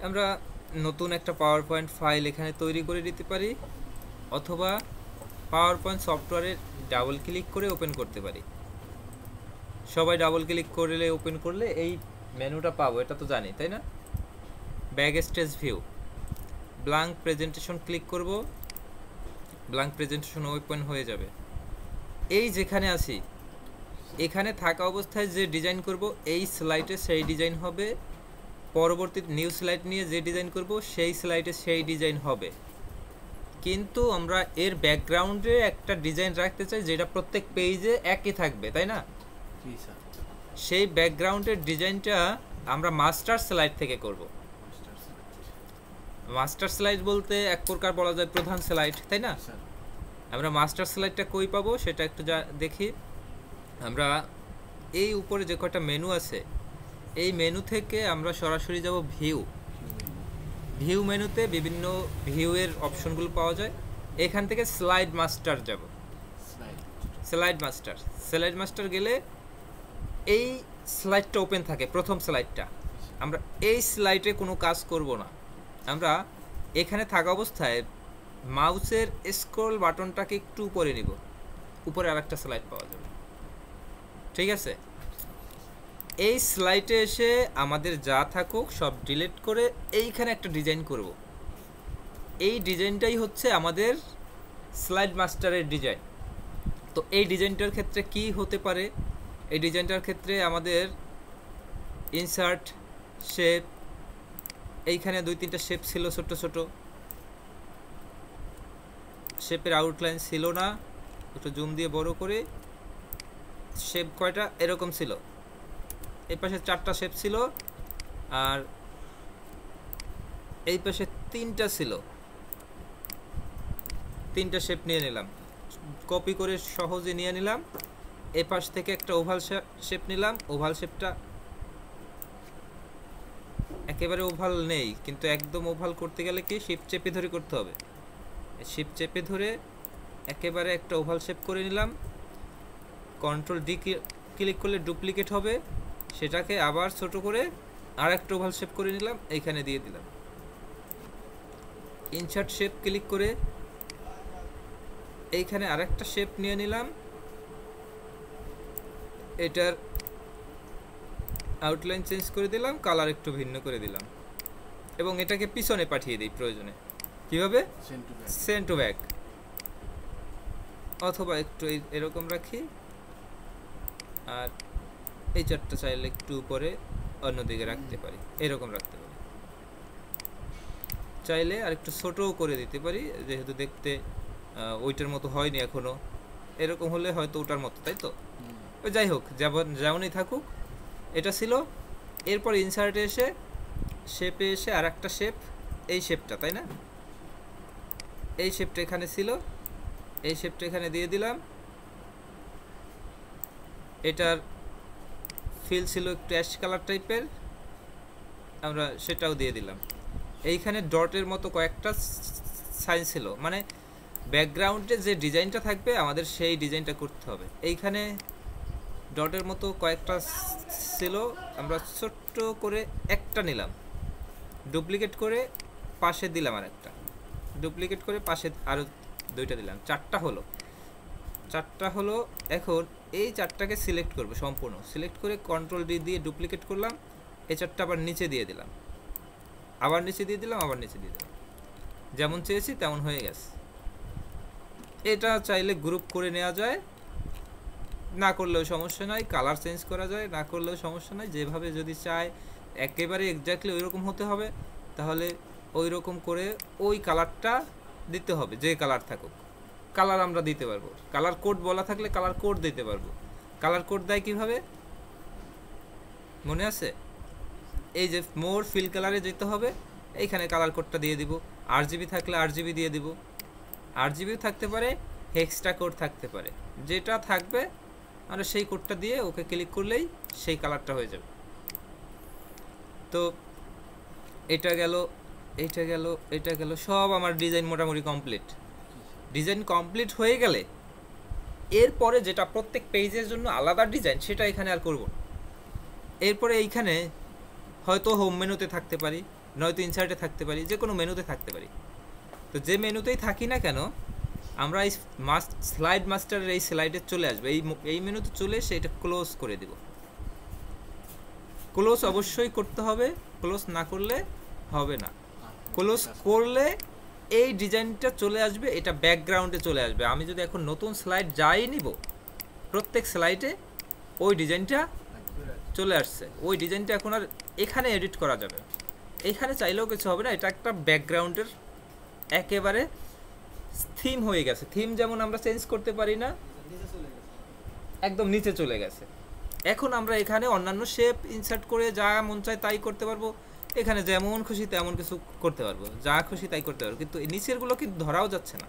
আমরা নতুন একটা পাওয়ার পয়েন্ট ফাইল এখানে তৈরি করে দিতে পারি, অথবা পাওয়ার পয়েন্ট সফটওয়্যারে ডাবল ক্লিক করে ওপেন করতে পারি। সবাই ডাবল ক্লিক করলে ওপেন করলে এই মেনুটা পাবো, এটা তো জানি তাই না। Back stage view, blank presentation click করব, ব্ল্যাঙ্ক প্রেজেন্টেশন ওপেন হয়ে যাবে। এই যেখানে আছি এখানে থাকা অবস্থায় যে ডিজাইন করব এই স্লাইডে সেই ডিজাইন হবে, পরবর্তী নিউ স্লাইড নিয়ে যে ডিজাইন করব সেই স্লাইডে সেই ডিজাইন হবে। কিন্তু আমরা এর ব্যাকগ্রাউন্ডে একটা ডিজাইন রাখতে চাই যেটা প্রত্যেক পেজে একই থাকবে, তাই না। সেই ব্যাকগ্রাউন্ডের ডিজাইনটা আমরা মাস্টার স্লাইড থেকে করব। মাস্টার স্লাইড বলতে এক প্রকার বলা যায় প্রধান স্লাইড, তাই না। আমরা মাস্টার স্লাইডটা কই পাবো সেটা একটু দেখি। আমরা এই উপরে যে কয়টা মেনু আছে এই মেনু থেকে আমরা সরাসরি যাব ভিউ। ভিউ মেনুতে বিভিন্ন ভিউয়ের অপশনগুলো পাওয়া যায়, এখান থেকে স্লাইড মাস্টার যাব। স্লাইড মাস্টার গেলে এই স্লাইডটা ওপেন থাকে, প্রথম স্লাইডটা। আমরা এই স্লাইডে কোনো কাজ করব না, আমরা এখানে থাকা অবস্থায় মাউসের স্ক্রল বাটনটাকে একটু উপরে নিব, উপরে আরেকটা স্লাইড পাওয়া যাবে, ঠিক আছে। এই স্লাইডে এসে আমাদের যা থাকুক সব ডিলিট করে এইখানে একটা ডিজাইন করব। এই ডিজাইনটাই হচ্ছে আমাদের স্লাইড মাস্টারের ডিজাইন। তো এই ডিজাইনটার ক্ষেত্রে কি হতে পারে, এই ডিজাইনটার ক্ষেত্রে আমাদের ইনসার্ট শেপ, এইখানে 2-3টা শেপ ছিল ছোট ছোট, শেপের আউটলাইন ছিল না, একটু জুম দিয়ে বড় করে। শেপ কয়টা এরকম ছিল, এই পাশে 4টা শেপ ছিল আর এই পাশে 3টা ছিল। 3টা শেপ নিয়ে নিলাম, কপি করে সহজে নিয়ে নিলাম। এই পাশ থেকে একটা ওভাল শেপ নিলাম, ওভাল শেপটা একেবারে ওভাল নেই, কিন্তু একদম ওভাল করতে গেলে কি শিফট চেপে ধরে করতে হবে। শিফট চেপে ধরে একেবারে একটা ওভাল শেপ করে নিলাম। কন্ট্রোল ডি ক্লিক করলে ডুপ্লিকেট হবে, সেটাকে আবার ছোট করে আর একটা ওভাল শেপ করে নিলাম, এইখানে দিয়ে দিলাম। ইনসার্ট শেপ ক্লিক করে এইখানে আরেকটা শেপ নিয়ে নিলাম, এটার আউটলাইন চেঞ্জ করে দিলাম, কালার একটু ভিন্ন করে দিলাম এবং এটাকে পিছনে পাঠিয়ে দিই প্রয়োজনে। কিভাবে? সেন্ড টু ব্যাক, অথবা একটু এরকম রাখি। আর এই চারটা চাইলে একটু উপরে অন্যদিকে রাখতে পারি, এরকম রাখতে পারি। চাইলে আর একটু ছোটও করে দিতে পারি, যেহেতু দেখতে ওইটার মতো হয়নি এখনো, এরকম হলে হয়তো ওটার মতো, তাই তো। ওই যাই হোক, যেমনই থাকুক, এটা ছিল। এরপর ইনসার্টে এসে শেপে এসে আর একটা শেপ, এই শেপটা, তাই না। এই শেপটা এখানে ছিল, এই শেপটা এখানে দিয়ে দিলাম। এটার ফিল ছিল একটু অ্যাশ কালার টাইপের, আমরা সেটাও দিয়ে দিলাম। এইখানে ডটের মতো কয়েকটা সাইন ছিল, মানে ব্যাকগ্রাউন্ডে যে ডিজাইনটা থাকবে আমাদের সেই ডিজাইনটা করতে হবে। এইখানে ডটের মতো কয়েকটা ছিল, আমরা ছোট্ট করে একটা নিলাম, ডুপ্লিকেট করে পাশে দিলাম আর একটা, ডুপ্লিকেট করে পাশে আরও 2টা দিলাম, 4টা হলো। এখন এই 4টাকে সিলেক্ট করব, সম্পূর্ণ সিলেক্ট করে কন্ট্রোল ডি দিয়ে ডুপ্লিকেট করলাম, এই 4টা আবার নিচে দিয়ে দিলাম, আবার নিচে দিয়ে দিলাম, আবার নিচে দিয়ে দিলাম। যেমন চেয়েছি তেমন হয়ে গেছে। এটা চাইলে গ্রুপ করে নেওয়া যায়, না করলেও সমস্যা নাই, কালার চেঞ্জ করা যায়, না করলেও সমস্যা নাই। যেভাবে যদি চায় একেবারে এক্স্যাক্টলি ওই রকম হতে হবে, তাহলে ওই রকম করে ওই কালারটা দিতে হবে, যে কালার থাকুক। কালার আমরা দিতে পারবো, কালার কোড বলা থাকলে কালার কোড দিতে পারবো। কালার কোড দেয় কিভাবে মনে আছে? এই যে মোর ফিল কালারে যেতে হবে, এইখানে কালার কোডটা দিয়ে দিব। RGB থাকলে RGB দিয়ে দিব, RGB থাকতে পারে, হেক্সটা কোড থাকতে পারে, যেটা থাকবে আমরা সেই কোডটা দিয়ে ওকে ক্লিক করলেই সেই কালারটা হয়ে যাবে। তো এটা গেল, এটা গেল, সব আমার ডিজাইন মোটামুটি কমপ্লিট। ডিজাইন কমপ্লিট হয়ে গেলে এরপরে যেটা প্রত্যেক পেজের জন্য আলাদা ডিজাইন, সেটা এখানে আর করব না। এরপরে এইখানে হয়তো হোম মেনুতে থাকতে পারি, নয়তো ইনসার্টে থাকতে পারি, যে কোনো মেনুতে থাকতে পারি। তো যে মেনুতেই থাকি না কেন আমরা এই স্লাইড মাস্টারের এই স্লাইডে চলে আসবে, এই মেনুতে চলে এসে এটা ক্লোজ করে দেব। ক্লোজ অবশ্যই করতে হবে, ক্লোজ না করলে হবে না। ক্লোজ করলে এই ডিজাইনটা চলে আসবে, এটা ব্যাকগ্রাউন্ডে চলে আসবে। আমি যদি এখন নতুন স্লাইড যাই নিব, প্রত্যেক স্লাইডে ওই ডিজাইনটা চলে আসছে। ওই ডিজাইনটা এখন আর এখানে এডিট করা যাবে, এখানে চাইলেও কিছু হবে না। এটা একটা ব্যাকগ্রাউন্ডের একেবারে থিম হয়ে গেছে। থিম যেমন আমরা চেঞ্জ করতে পারি না, একদম নিচে চলে গেছে। এখন আমরা এখানে অন্যান্য শেপ ইনসার্ট করে যা মন চায় তাই করতে পারবো, এখানে যেমন খুশি তেমন কিছু করতে পারবো, যা খুশি তাই করতে পারবো। কিন্তু নিচেরগুলো কিন্তু ধরাও যাচ্ছে না।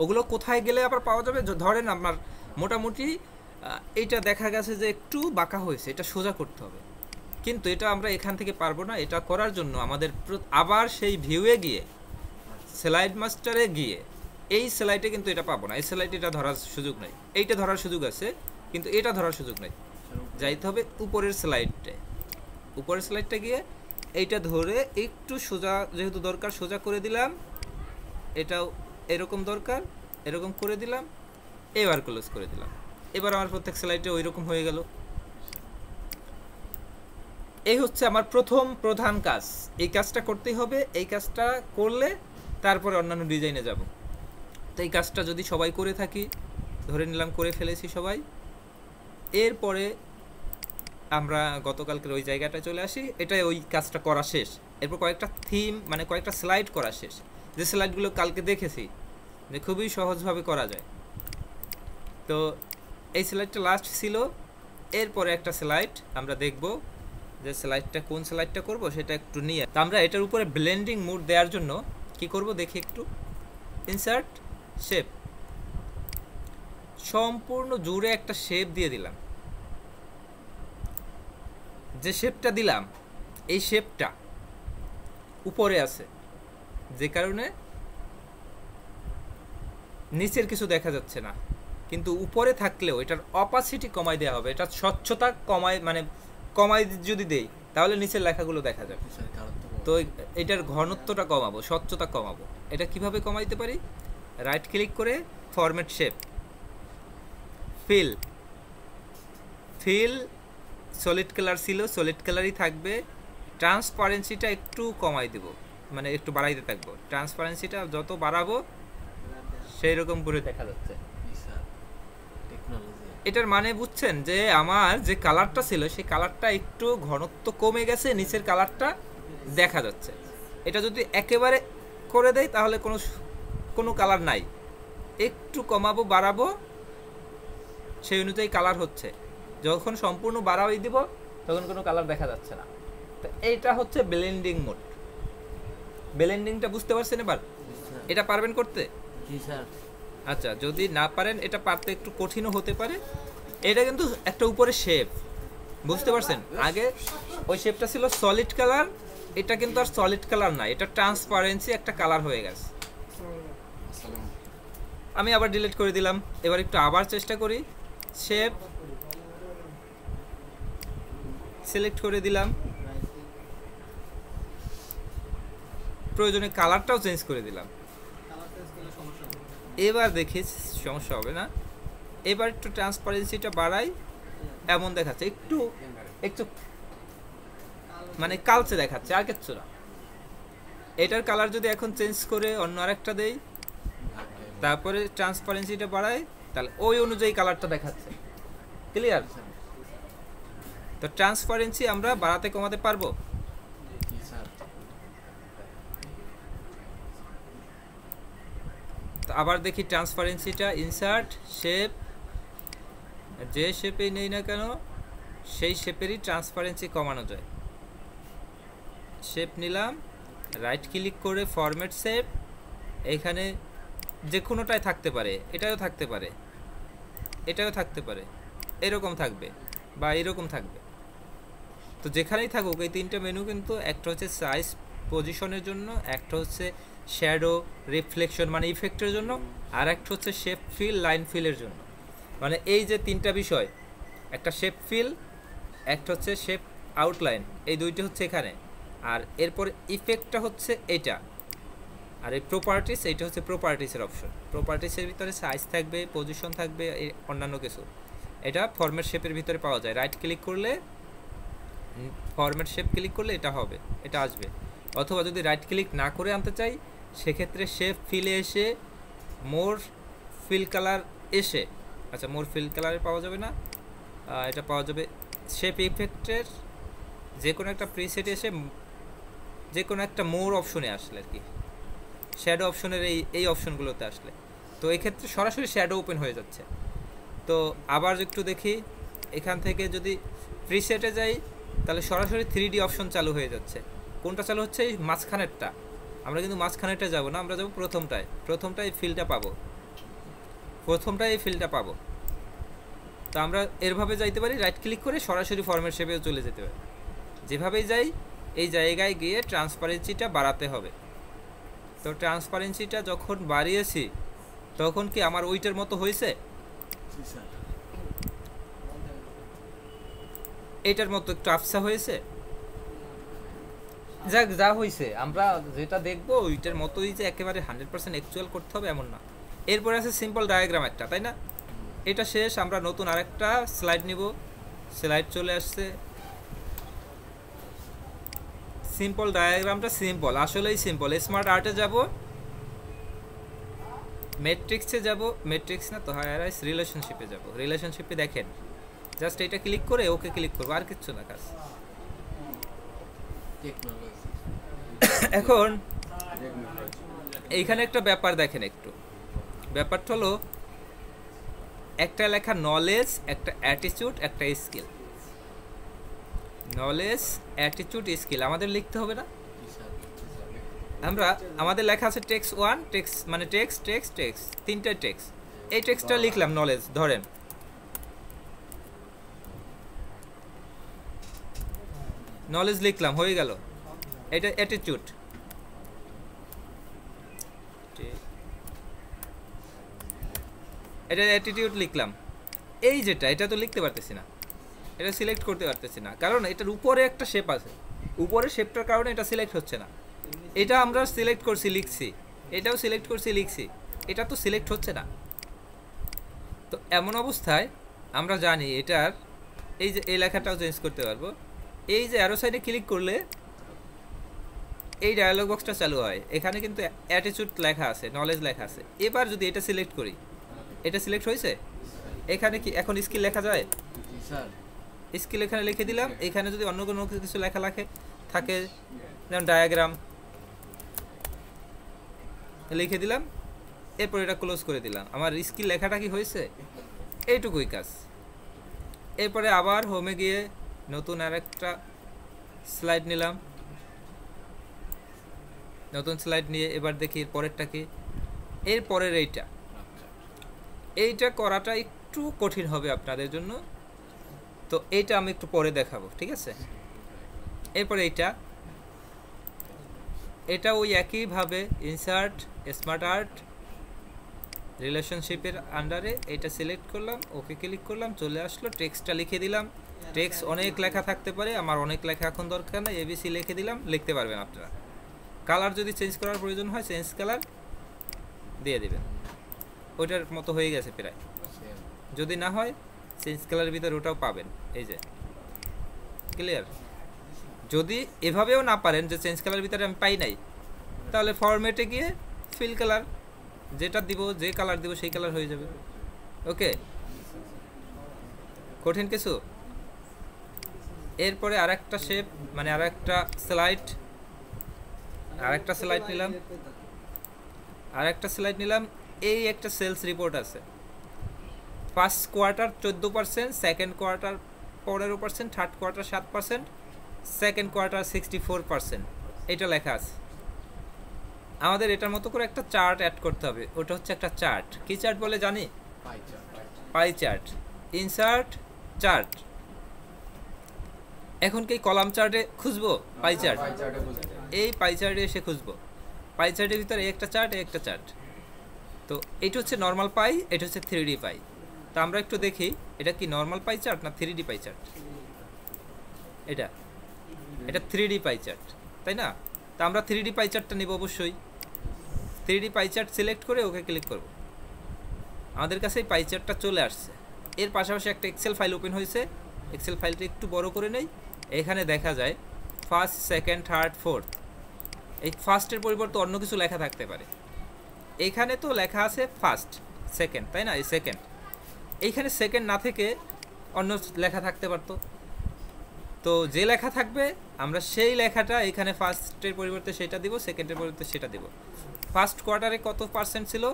ওগুলো কোথায় গেলে আবার পাওয়া যাবে? ধরেন আপনার মোটামুটি এইটা দেখা গেছে যে একটু বাঁকা হয়েছে, এটা সোজা করতে হবে, কিন্তু এটা আমরা এখান থেকে পারবো না। এটা করার জন্য আমাদের আবার সেই ভিউয়ে গিয়ে স্লাইড মাস্টারে গিয়ে এই স্লাইডে কিন্তু এটা পাবো না, এই স্লাইডে এটা ধরার সুযোগ নেই। এইটা ধরার সুযোগ আছে কিন্তু এটা ধরার সুযোগ নেই। যাইতে হবে উপরের স্লাইডে, উপরের স্লাইডটা গিয়ে এইটা ধরে একটু সোজা যেহেতু দরকার সোজা করে দিলাম, এটাও এরকম দরকার এরকম করে দিলাম, এবার ক্লোজ করে দিলাম। এবার আমার প্রত্যেক স্লাইডে ওই রকম হয়ে গেল। এই হচ্ছে আমার প্রথম প্রধান কাজ। এই কাজটা করতেই হবে, এই কাজটা করলে তারপরে অন্যান্য ডিজাইনে যাব। তো এই কাজটা যদি সবাই করে থাকি, ধরে নিলাম করে ফেলেছি সবাই, এরপরে আমরা গতকালকের ওই জায়গাটায় চলে আসি, এটাই ওই কাজটা করা শেষ। এরপর কয়েকটা থিম মানে কয়েকটা স্লাইড করা শেষ, যে স্লাইডগুলো কালকে দেখেছি যে খুবই সহজভাবে করা যায়। তো এই স্লাইডটা লাস্ট ছিল। এরপরে একটা স্লাইড আমরা দেখব, যে স্লাইডটা কোন স্লাইডটা করব সেটা একটু নিয়ে। তো আমরা এটার উপরে ব্লেন্ডিং মুড দেওয়ার জন্য কি করব দেখি একটু। ইনসার্ট শেপ, সম্পূর্ণ জুড়ে একটা শেপ দিয়ে দিলাম। যে শেপটা দিলাম এই শেপটা উপরে আছে, যে কারণে নিচের কিছু দেখা যাচ্ছে না। কিন্তু উপরে থাকলেও এটার অপাসিটি কমাই দেওয়া হবে, এটার স্বচ্ছতা কমাই যদি দেই তাহলে নিচের লেখাগুলো দেখা যাবে। তো এটার ঘনত্বটা কমাবো, স্বচ্ছতা কমাবো। এটা কিভাবে কমাইতে পারি? রাইট ক্লিক করে format shape, fill solid colour ছিল, সলিড কালারই থাকবে। ট্রান্সপারেন্সিটা একটু কমাই দেব, মানে একটু বাড়াইতে থাকবো। ট্রান্সপারেন্সিটা যত বাড়াবো সেই রকম করে দেখা যাচ্ছে। এটার মানে বুঝছেন যে আমার যে কালারটা ছিল সেই কালারটা একটু ঘনত্ব কমে গেছে, নিচের কালারটা দেখা যাচ্ছে। এটা যদি একেবারে করে দেই তাহলে কোনো কালার নাই, একটু কমাবো বাড়াবো সেই অনুযায়ী কালার হচ্ছে। যখন সম্পূর্ণ বাড়াই দিব তখন কোনো কালার দেখা যাচ্ছে না। তো এইটা হচ্ছে ব্লেন্ডিং মোড। ব্লেন্ডিংটা বুঝতে পারছেন এবার? এটা পারবেন করতে? জি স্যার। আচ্ছা, যদি না পারেন এটা পারতে একটু কঠিনও হতে পারে। এটা কিন্তু একটা উপরে শেপ, বুঝতে পারছেন? আগে ওই শেপটা ছিল সলিড কালার, এটা কিন্তু আর সলিড কালার না, এটা ট্রান্সপারেন্সি একটা কালার হয়ে গেছে। আমি আবার ডিলিট করে দিলাম। এবার একটু আবার চেষ্টা করি। শেপ সিলেক্ট করে দিলাম, প্রয়োজনে কালারটাও চেঞ্জ করে দিলাম। এবার দেখি সমস্যা হবে না। এবার একটু ট্রান্সপারেন্সিটা বাড়াই, এমন দেখাচ্ছে, একটু একটু মানে কালচে দেখাচ্ছে, আর কিচ্ছু না। এটার কালার যদি এখন চেঞ্জ করে অন্য আরেকটা দেই, তারপরে ট্রান্সপারেন্সিটা বাড়াই, তাহলে ওই অনুযায়ী কালারটা দেখাচ্ছে। ক্লিয়ার? তো ট্রান্সপারেন্সি আমরা বাড়াতে কমাতে পারবো। তো আবার দেখি ট্রান্সপারেন্সিটা, ইনসার্ট শেপ, যে শেপেই নেই না কেন সেই শেপেরই ট্রান্সপারেন্সি কমানো যায়। শেপ নিলাম, রাইট ক্লিক করে ফরম্যাট শেপ, এখানে যে কোনোটাই থাকতে পারে, এটাও থাকতে পারে, এটাও থাকতে পারে, এরকম থাকবে বা এরকম থাকবে। তো যেখানেই থাকুক এই তিনটে মেনু কিন্তু, একটা হচ্ছে সাইজ পজিশনের জন্য, একটা হচ্ছে শ্যাডো রিফ্লেকশন মানে ইফেক্টের জন্য, আর একটা হচ্ছে শেপ ফিল লাইন ফিলের জন্য। মানে এই যে তিনটা বিষয়, একটা শেপ ফিল, একটা হচ্ছে শেপ আউটলাইন, এই দুইটা হচ্ছে এখানে। আর এরপর ইফেক্টটা হচ্ছে এটা, আর এই প্রপার্টিস এইটা হচ্ছে প্রপার্টিসের অপশন। প্রপার্টিসের ভিতরে সাইজ থাকবে, পজিশন থাকবে, অন্যান্য কিছু। এটা ফরম্যাট শেপের ভিতরে পাওয়া যায়। রাইট ক্লিক করলে, ফরম্যাট শেপ ক্লিক করলে এটা হবে, এটা আসবে। অথবা যদি রাইট ক্লিক না করে আনতে চাই সেক্ষেত্রে শেপ ফিলে এসে মোর ফিল কালার এসে, আচ্ছা মোর ফিল কালারে পাওয়া যাবে না, এটা পাওয়া যাবে শেপ ইফেক্টের যে কোনো একটা প্রিসেট এসে যে কোনো একটা মোর অপশনে আসলে আর কি, শ্যাডো অপশনের এই অপশনগুলোতে আসলে, তো এক্ষেত্রে সরাসরি শ্যাডো ওপেন হয়ে যাচ্ছে। তো আবার একটু দেখি, এখান থেকে যদি প্রিসেটে যাই তাহলে সরাসরি 3D অপশন চালু হয়ে যাচ্ছে। কোনটা চালু হচ্ছে? এই মাঝখানেরটা। আমরা কিন্তু মাঝখানেরটা যাব না, আমরা যাব প্রথমটায় এই ফিলটা পাবো, এই ফিলটা পাবো। তো আমরা এরভাবে যাইতে পারি, রাইট ক্লিক করে সরাসরি ফরম্যাট শেপেও চলে যেতে পারি। যেভাবেই যাই এই জায়গায় গিয়ে ট্রান্সপারেন্সিটা বাড়াতে হবে। তো ট্রান্সপারেন্সিটা যখন বাড়িয়েছি তখন কি আমার ওইটার মতো হয়েছে? এইটার মতো একটু আফসা হয়েছে? যাক, যা হয়েছে আমরা যেটা দেখবো ওইটার মতোই যে একেবারে 100% অ্যাকচুয়াল করতে হবে এমন না। এরপরে আছে সিম্পল ডায়াগ্রাম একটা, তাই না? এটা শেষ, আমরা নতুন আরেকটা স্লাইড নিব। স্লাইড চলে আসছে। সিম্পল ডায়াগ্রামটা সিম্পল, আসলেই সিম্পল। স্মার্ট আর্টে যাব, ম্যাট্রিক্সে যাব, ম্যাট্রিক্স না তো হায়ারাইজ রিলেশনশিপে যাব। রিলেশনশিপে দেখেন জাস্ট এটা ক্লিক করে ওকে ক্লিক করবো, আর কিচ্ছু না কাজ। এখন এইখানে একটা ব্যাপার দেখেন, একটু ব্যাপারটা হলো একটা লেখা নলেজ, একটা অ্যাটিটিউড, একটা স্কিল। নলেজ, অ্যাটিটিউড, স্কিল আমাদের লিখতে হবে না? আমাদের লেখা আছে টেক্সট 1, টেক্সট মানে টেক্সট, তিনটা টেক্সট। এই টেক্সটটা লিখলাম নলেজ, ধরেন নলেজ লিখলাম, হয়ে গেল। এটা অ্যাটিটিউড, এটা অ্যাটিটিউড লিখলাম। এই যেটা, এটা তো লিখতে পারতেছি না, এটা সিলেক্ট করতে পারতেছি না, কারণ এটার উপরে একটা শেপ আছে, উপরে শেপটার কারণে এটা সিলেক্ট হচ্ছে না। এটা আমরা সিলেক্ট করছি, লিখছি, এটাও সিলেক্ট করছি, লিখছি, এটা তো সিলেক্ট হচ্ছে না। তো এমন অবস্থায় আমরা জানি এটার এই যে এই লেখাটাও চেঞ্জ করতে পারবো। এই যে অ্যারো সাইডে ক্লিক করলে এই ডায়ালগ বক্সটা চালু হয়। এখানে কিন্তু অ্যাটিটিউড লেখা আছে, নলেজ লেখা আছে। এবার যদি এটা সিলেক্ট করি, এটা সিলেক্ট হয়েছে। এখানে কি এখন স্কিল লেখা যায়? স্কিল এখানে লিখে দিলাম। এখানে যদি অন্য কোনো কিছু লেখা থাকে, যেমন ডায়াগ্রাম লিখে দিলাম, এরপর এটা ক্লোজ করে দিলাম। আমার স্কিল লেখাটা কি হয়েছে? এইটুকুই কাজ। এরপরে আবার হোমে গিয়ে নতুন আরেকটা স্লাইড নিলাম, নতুন স্লাইড নিয়ে এবার দেখি পরেরটা কি। এরপরের এইটা করাটা একটু কঠিন হবে আপনাদের জন্য, তো এইটা আমি একটু পরে দেখাবো, ঠিক আছে? এরপরে এটা ওই একইভাবে ইনসার্ট, স্মার্ট আর্ট, রিলেশনশিপের আন্ডারে এটা সিলেক্ট করলাম, ওকে ক্লিক করলাম, চলে আসলো। টেক্সটটা লিখে দিলাম। টেক্সট অনেক লেখা থাকতে পারে, আমার অনেক লেখা এখন দরকার না, এবিসি লিখে দিলাম, লিখতে পারবেন আপনারা। কালার যদি চেঞ্জ করার প্রয়োজন হয় চেঞ্জ কালার দিয়ে দেবেন, ওইটার মতো হয়ে গেছে প্রায়। যদি না হয় চেঞ্জ কালারের ভিতরে ওটাও পাবেন, এই যে ক্লিয়ার। যদি এভাবেও না পারেন যে চেঞ্জ কালারের ভিতরে আমি পাই নাই, তাহলে ফরম্যাটে গিয়ে ফিল কালার যেটা দিব, যে কালার দিব সেই কালার হয়ে যাবে। ওকে, কঠিন কিছু? এরপরে আরেকটা শেপ মানে আরেকটা স্লাইড নিলাম। এই একটা সেলস রিপোর্ট আছে। First quarter 14%, second quarter 15%, third quarter 7%, second quarter 64%, এটা লেখা আছে। আমাদের এটার মতো করে একটা চার্ট অ্যাড করতে হবে। ওটা হচ্ছে একটা চার্ট। কি চার্ট বলে জানি? Pie chart. Insert chart. এখন কি কলাম চার্টে খুঁজবো? পাই চার্ট, এই পাই চার্টে এসে খুঁজবো। পাই চার্টের ভিতরে একটা চার্ট। তো এটা হচ্ছে নর্মাল পাই, এটা হচ্ছে 3D পাই। তো আমরা একটু দেখি এটা কি নর্মাল পাই চার্ট না 3D পাই চার্ট। এটা 3D পাই চার্ট। তাই না? তা আমরা 3D পাই চার্টটা নিব অবশ্যই। 3D পাই চার্ট সিলেক্ট করে ওকে ক্লিক করব। আমাদের কাছে এই পাই চার্টটা চলে আসছে। এর পাশাপাশি একটা এক্সেল ফাইল ওপেন হয়েছে। এক্সেল ফাইলটা একটু বড় করে নেই। এখানে দেখা যায় ফার্স্ট, সেকেন্ড, থার্ড, ফোর্থ। এই ফার্স্টের পরিবর্তে অন্য কিছু লেখা থাকতে পারে। এইখানে তো লেখা আছে ফার্স্ট, সেকেন্ড, তাই না? এই সেকেন্ড, এইখানে সেকেন্ড না থেকে অন্য লেখা থাকতে পারতো। তো যে লেখা থাকবে আমরা সেই লেখাটা এখানে ফার্স্টের পরিবর্তে সেটা দিব, সেকেন্ডের পরিবর্তে সেটা দিব। ফার্স্ট কোয়ার্টারে কত পার্সেন্ট ছিল?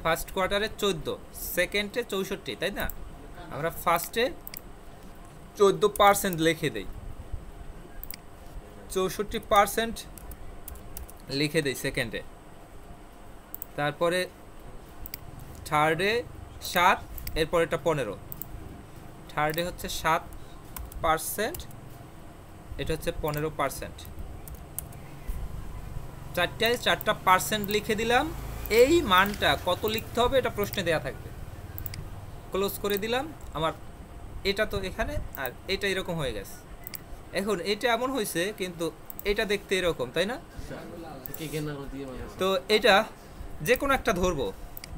ফার্স্ট কোয়ার্টারে 14, সেকেন্ডে 64, তাই না? আমরা ফার্স্টে 14% লিখে দেই, 64% লিখে দেই সেকেন্ডে। তারপরে থার্ডে 7, এরপরেটা 15। থার্ডে হচ্ছে 7%, এটা হচ্ছে 15%। চারটায় 4% লিখে দিলাম। এই মানটা কত লিখতে হবে এটা প্রশ্নে দেয়া থাকবে। ক্লোজ করে দিলাম। আমার এটা তো এখানে, আর এটা এরকম হয়ে গেছে। এখন এটা এমন হয়েছে কিন্তু এটা দেখতে এরকম, তাই না? তো এটা যে কোনো একটা ধরবো,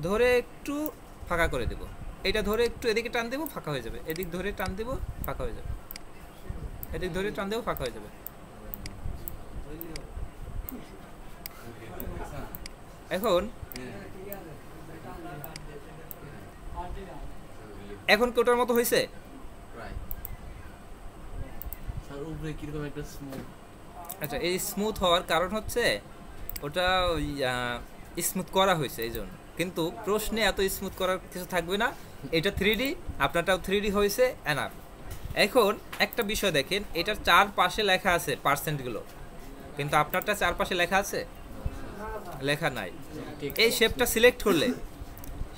ধরে একটু ফাঁকা করে দেব। এটা ধরে একটু এদিকে টান দেবো, ফাঁকা হয়ে যাবে। এদিক ধরে টান দেবো, ফাঁকা হয়ে যাবে। এদিক ধরে টান দেবো, ফাঁকা হয়ে যাবে। এখন এখন কি ওটার মতো হয়েছে? আচ্ছা, এই স্মুথ হওয়ার কারণ হচ্ছে ওটা স্মুথ করা হয়েছে এই জন্য। কিন্তু প্রশ্নে এত স্মুথ করার কিছু থাকবে না। এটা 3D, আপনারটাও 3D হয়েছে, এনাফ। এখন একটা বিষয় দেখেন, এটার চারপাশে লেখা আছে পার্সেন্টগুলো, কিন্তু আপনারটা চারপাশে লেখা আছে? লেখা নাই। এই শেপটা সিলেক্ট করলে,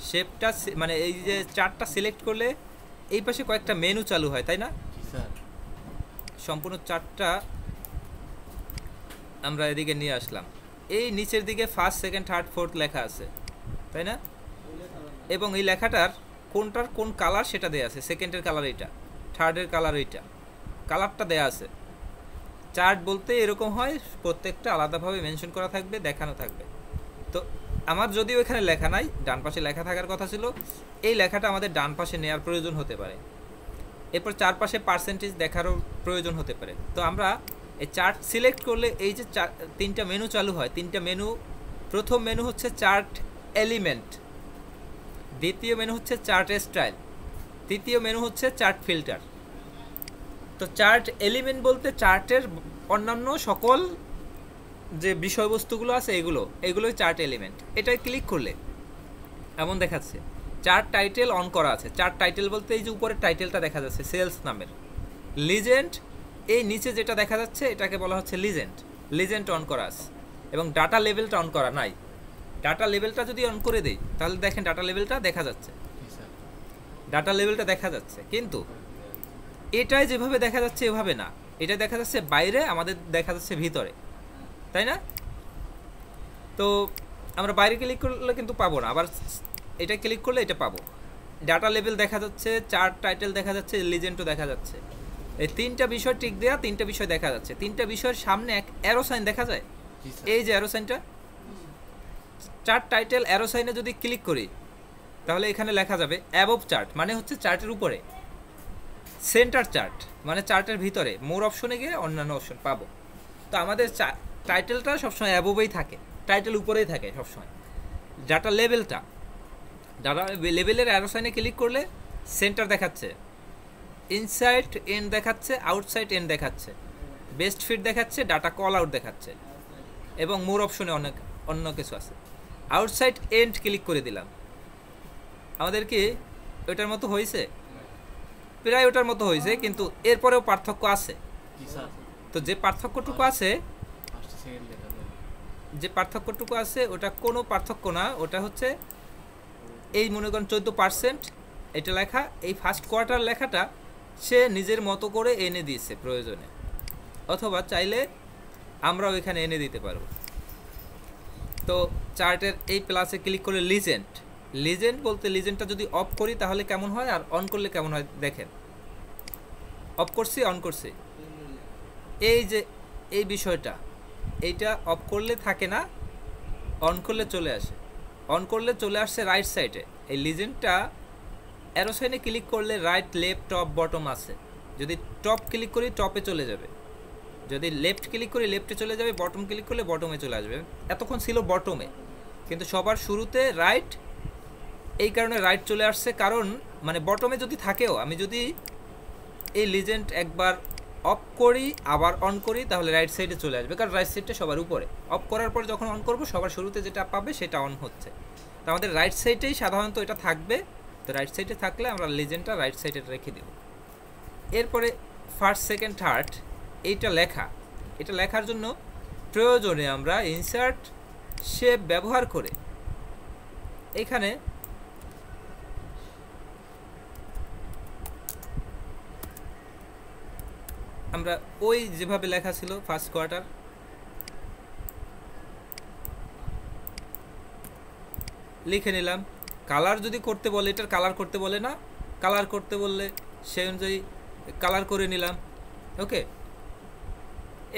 শেপটা মানে এই যে চার্টটা সিলেক্ট করলে এই পাশে কয়েকটা মেনু চালু হয়, তাই না? সম্পূর্ণ চার্টটা আমরা এদিকে নিয়ে আসলাম। এই নিচের দিকে ফার্স্ট, সেকেন্ড, থার্ড, ফোর্থ লেখা আছে, তাই না? এবং এই লেখাটার কোনটার কোন কালার সেটা দেয়া আছে। সেকেন্ডের কালার এইটা, থার্ডের কালার এইটা, কালারটা দেয়া আছে। চার্ট বলতে এরকম হয়, প্রত্যেকটা আলাদাভাবে মেনশন করা থাকবে, দেখানো থাকবে। তো আমার যদিও এখানে লেখা নাই, ডান পাশে লেখা থাকার কথা ছিল, এই লেখাটা আমাদের ডান পাশে নেওয়ার প্রয়োজন হতে পারে। এরপর চারপাশে পার্সেন্টেজ দেখারও প্রয়োজন হতে পারে। তো আমরা এই চার্ট সিলেক্ট করলে এই যে তিনটা মেনু চালু হয়, তিনটা মেনু, প্রথম মেনু হচ্ছে চার্ট এলিমেন্ট, দ্বিতীয় মেনু হচ্ছে চার্ট স্টাইল, তৃতীয় মেনু হচ্ছে চার্ট ফিল্টার। তো চার্ট এলিমেন্ট বলতে চার্টের অন্যান্য সকল যে বিষয়বস্তুগুলো আছে এগুলোই চার্ট এলিমেন্ট। এটাই ক্লিক করলে এমন দেখাচ্ছে। চার্ট টাইটেল অন করা আছে। চার্ট টাইটেল বলতে এই যে উপরের টাইটেলটা দেখা যাচ্ছে সেলস নামের, লিজেন্ড, এই নিচে যেটা দেখা যাচ্ছে এটাকে বলা হচ্ছে লিজেন্ড। লিজেন্ড অন করা আছে এবং ডাটা লেভেলটা অন করা নাই। ডাটা লেভেলটা যদি অন করে দেই তাহলে দেখেন ডাটা লেভেলটা দেখা যাচ্ছে, ডাটা লেভেলটা দেখা যাচ্ছে। কিন্তু এটাই যেভাবে দেখা যাচ্ছে এভাবে না, এটা দেখা যাচ্ছে বাইরে, আমাদের দেখা যাচ্ছে ভিতরে, তাই না? তো আমরা বাইরে ক্লিক করলে কিন্তু পাবো না, আবার এটা ক্লিক করলে এটা পাবো। ডাটা লেভেল দেখা যাচ্ছে, চার্ট টাইটেল দেখা যাচ্ছে, লিজেন্ডও দেখা যাচ্ছে। এই তিনটা বিষয় টিক দেয়া, তিনটা বিষয় দেখা যাচ্ছে। তিনটা বিষয়ের সামনে এক অ্যারো সাইন দেখা যায়, এই যে অ্যারো সাইনটা, চার্ট টাইটেল অ্যারো সাইনে যদি ক্লিক করি তাহলে এখানে লেখা যাবে অ্যাবভ চার্ট, মানে হচ্ছে চার্টের উপরে। সেন্টার চার্ট মানে চার্টের ভিতরে। মোর অপশনে গিয়ে অন্যান্য অপশন পাবো। তো আমাদের টাইটেলটা সবসময় অ্যাবভেই থাকে, টাইটেল উপরেই থাকে সবসময়। ডাটা লেভেলটা, ডাটা লেভেলের অ্যারো সাইনে ক্লিক করলে সেন্টার দেখাচ্ছে, ইনসাইড এন্ড দেখাচ্ছে, আউটসাইড এন্ড দেখাচ্ছে, বেস্ট ফিট দেখাচ্ছে, ডাটা কল আউট দেখাচ্ছে, এবং মোর অপশনে অন্য কিছু আছে। আউটসাইড এন্ড ক্লিক করে দিলাম, আমাদের কি ওইটার মতো হয়েছে? প্রায় ওটার মতো হয়েছে, কিন্তু এরপরেও পার্থক্য আছে। তো যে পার্থক্যটুকু আছে ওটা কোনো পার্থক্য না, ওটা হচ্ছে এই মনে করেন 14% এটা লেখা, এই ফার্স্ট কোয়ার্টার লেখাটা সে নিজের মতো করে এনে দিয়েছে প্রয়োজনে, অথবা চাইলে আমরাও এখানে এনে দিতে পারবো। তো চার্টের এই প্লাসে ক্লিক করে লিজেন্ড বলতে লিজেন্ডটা যদি অফ করি তাহলে কেমন হয় আর অন করলে কেমন হয় দেখেন। অফ করছি, অন করছি, এই যে এই বিষয়টা, এইটা অফ করলে থাকে না, অন করলে চলে আসে। অন করলে চলে আসছে রাইট সাইডে। এই লিজেন্ডটা অ্যারো সাইনে ক্লিক করলে রাইট, লেফট, টপ, বটম আছে। যদি টপ ক্লিক করি টপে চলে যাবে, যদি লেফট ক্লিক করি লেফটে চলে যাবে, বটম ক্লিক করলে বটমে চলে আসবে। এতক্ষণ ছিল বটমে, কিন্তু সবার শুরুতে রাইট। এই কারণে রাইট চলে আসছে, কারণ মানে বটমে যদি থাকেও, আমি যদি এই লিজেন্ড একবার অফ করি আবার অন করি তাহলে রাইট সাইডে চলে আসবে, কারণ রাইট সাইডটা সবার উপরে। অফ করার পর যখন অন করব সবার শুরুতে যেটা পাবে সেটা অন হচ্ছে। তো আমাদের রাইট সাইডেই সাধারণত এটা থাকবে। তো রাইট সাইডে থাকলে আমরা লিজেন্ডটা রাইট সাইডে রেখে দেব। এরপরে ফার্স্ট, সেকেন্ড, থার্ড এইটা লেখা, এটা লেখার জন্য প্রয়োজনে আমরা ইনসার্ট শেপ ব্যবহার করে এখানে আমরা ওই যেভাবে লেখা ছিল ফার্স্ট কোয়ার্টার লিখে নিলাম। কালার যদি করতে বলে, এটার কালার করতে বলে না, কালার করতে বললে সেই অনুযায়ী কালার করে নিলাম। ওকে,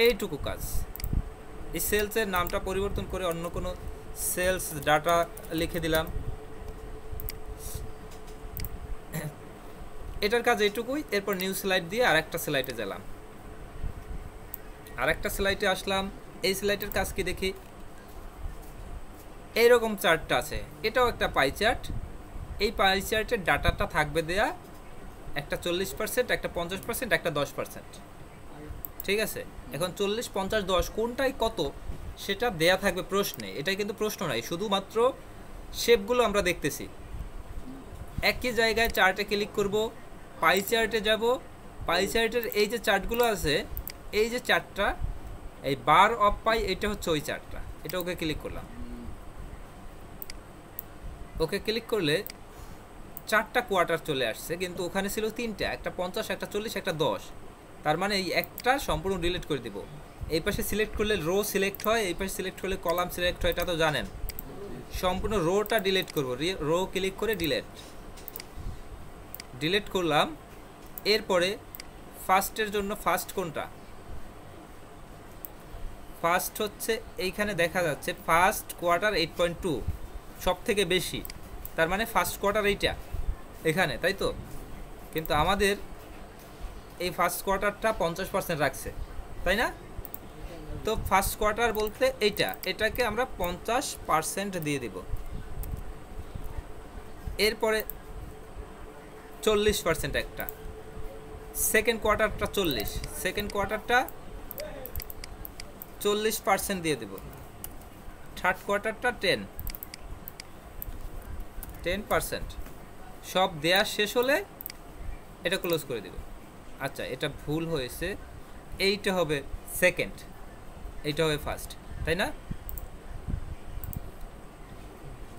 এইটুকু কাজ। এই সেলসের নামটা পরিবর্তন করে অন্য কোনো সেলস ডাটা লিখে দিলাম। এটার কাজ এইটুকুই। এরপর নিউ স্লাইড দিয়ে আরেকটা স্লাইডে গেলাম, আরেকটা স্লাইডে আসলাম। এই স্লাইডের কাজ কি দেখি, এইরকম চার্টটা আছে, এটাও একটা পাই চার্ট। এই পাই চার্টের ডাটাটা থাকবে দেয়া একটা 40%, একটা 50%, একটা 10%। ঠিক আছে, এখন 40, 50, 10 কোনটাই কত সেটা দেয়া থাকবে প্রশ্নে। এটাই কিন্তু প্রশ্ন নাই, শুধুমাত্র শেপগুলো আমরা দেখতেছি। একই জায়গায় চার্টে ক্লিক করব, পাই চার্টে যাব। পাই চার্টের এই যে চার্টগুলো আছে, এই যে চার্টটা, এই বার অফ পাই, এটা হচ্ছে ওই চার্টটা। এটা ওকে ক্লিক করলাম। ওকে ক্লিক করলে 4টা কোয়ার্টার চলে আসছে, কিন্তু ওখানে ছিল 3টা, একটা 50, একটা 40, একটা 10। তার মানে এই একটা সম্পূর্ণ ডিলিট করে দিব। এই পাশে সিলেক্ট করলে রো সিলেক্ট হয়, এই পাশে সিলেক্ট করলে কলাম সিলেক্ট হয়, এটা তো জানেন। সম্পূর্ণ রোটা ডিলিট করব, রো ক্লিক করে ডিলিট করলাম। এরপরে ফার্স্টের জন্য ফার্স্ট কোনটা, ফার্স্ট হচ্ছে এইখানে দেখা যাচ্ছে ফার্স্ট কোয়ার্টার 8.2 সব থেকে বেশি। তার মানে ফার্স্ট কোয়ার্টার এইটা এখানে, তাই তো? কিন্তু আমাদের এই ফার্স্ট কোয়ার্টারটা 50% রাখছে, তাই না? তো ফার্স্ট কোয়ার্টার বলতে এটাকে আমরা 50% দিয়ে দিব। এরপরে 40% একটা, সেকেন্ড কোয়ার্টারটা 40, সেকেন্ড কোয়ার্টারটা 40% দিয়ে দেব। থার্ড কোয়ার্টারটা 10%। সব দেয়া শেষ হলে এটা ক্লোজ করে দেব। আচ্ছা, এটা ভুল হয়েছে, এইটা হবে সেকেন্ড, এইটা হবে ফার্স্ট, তাই না?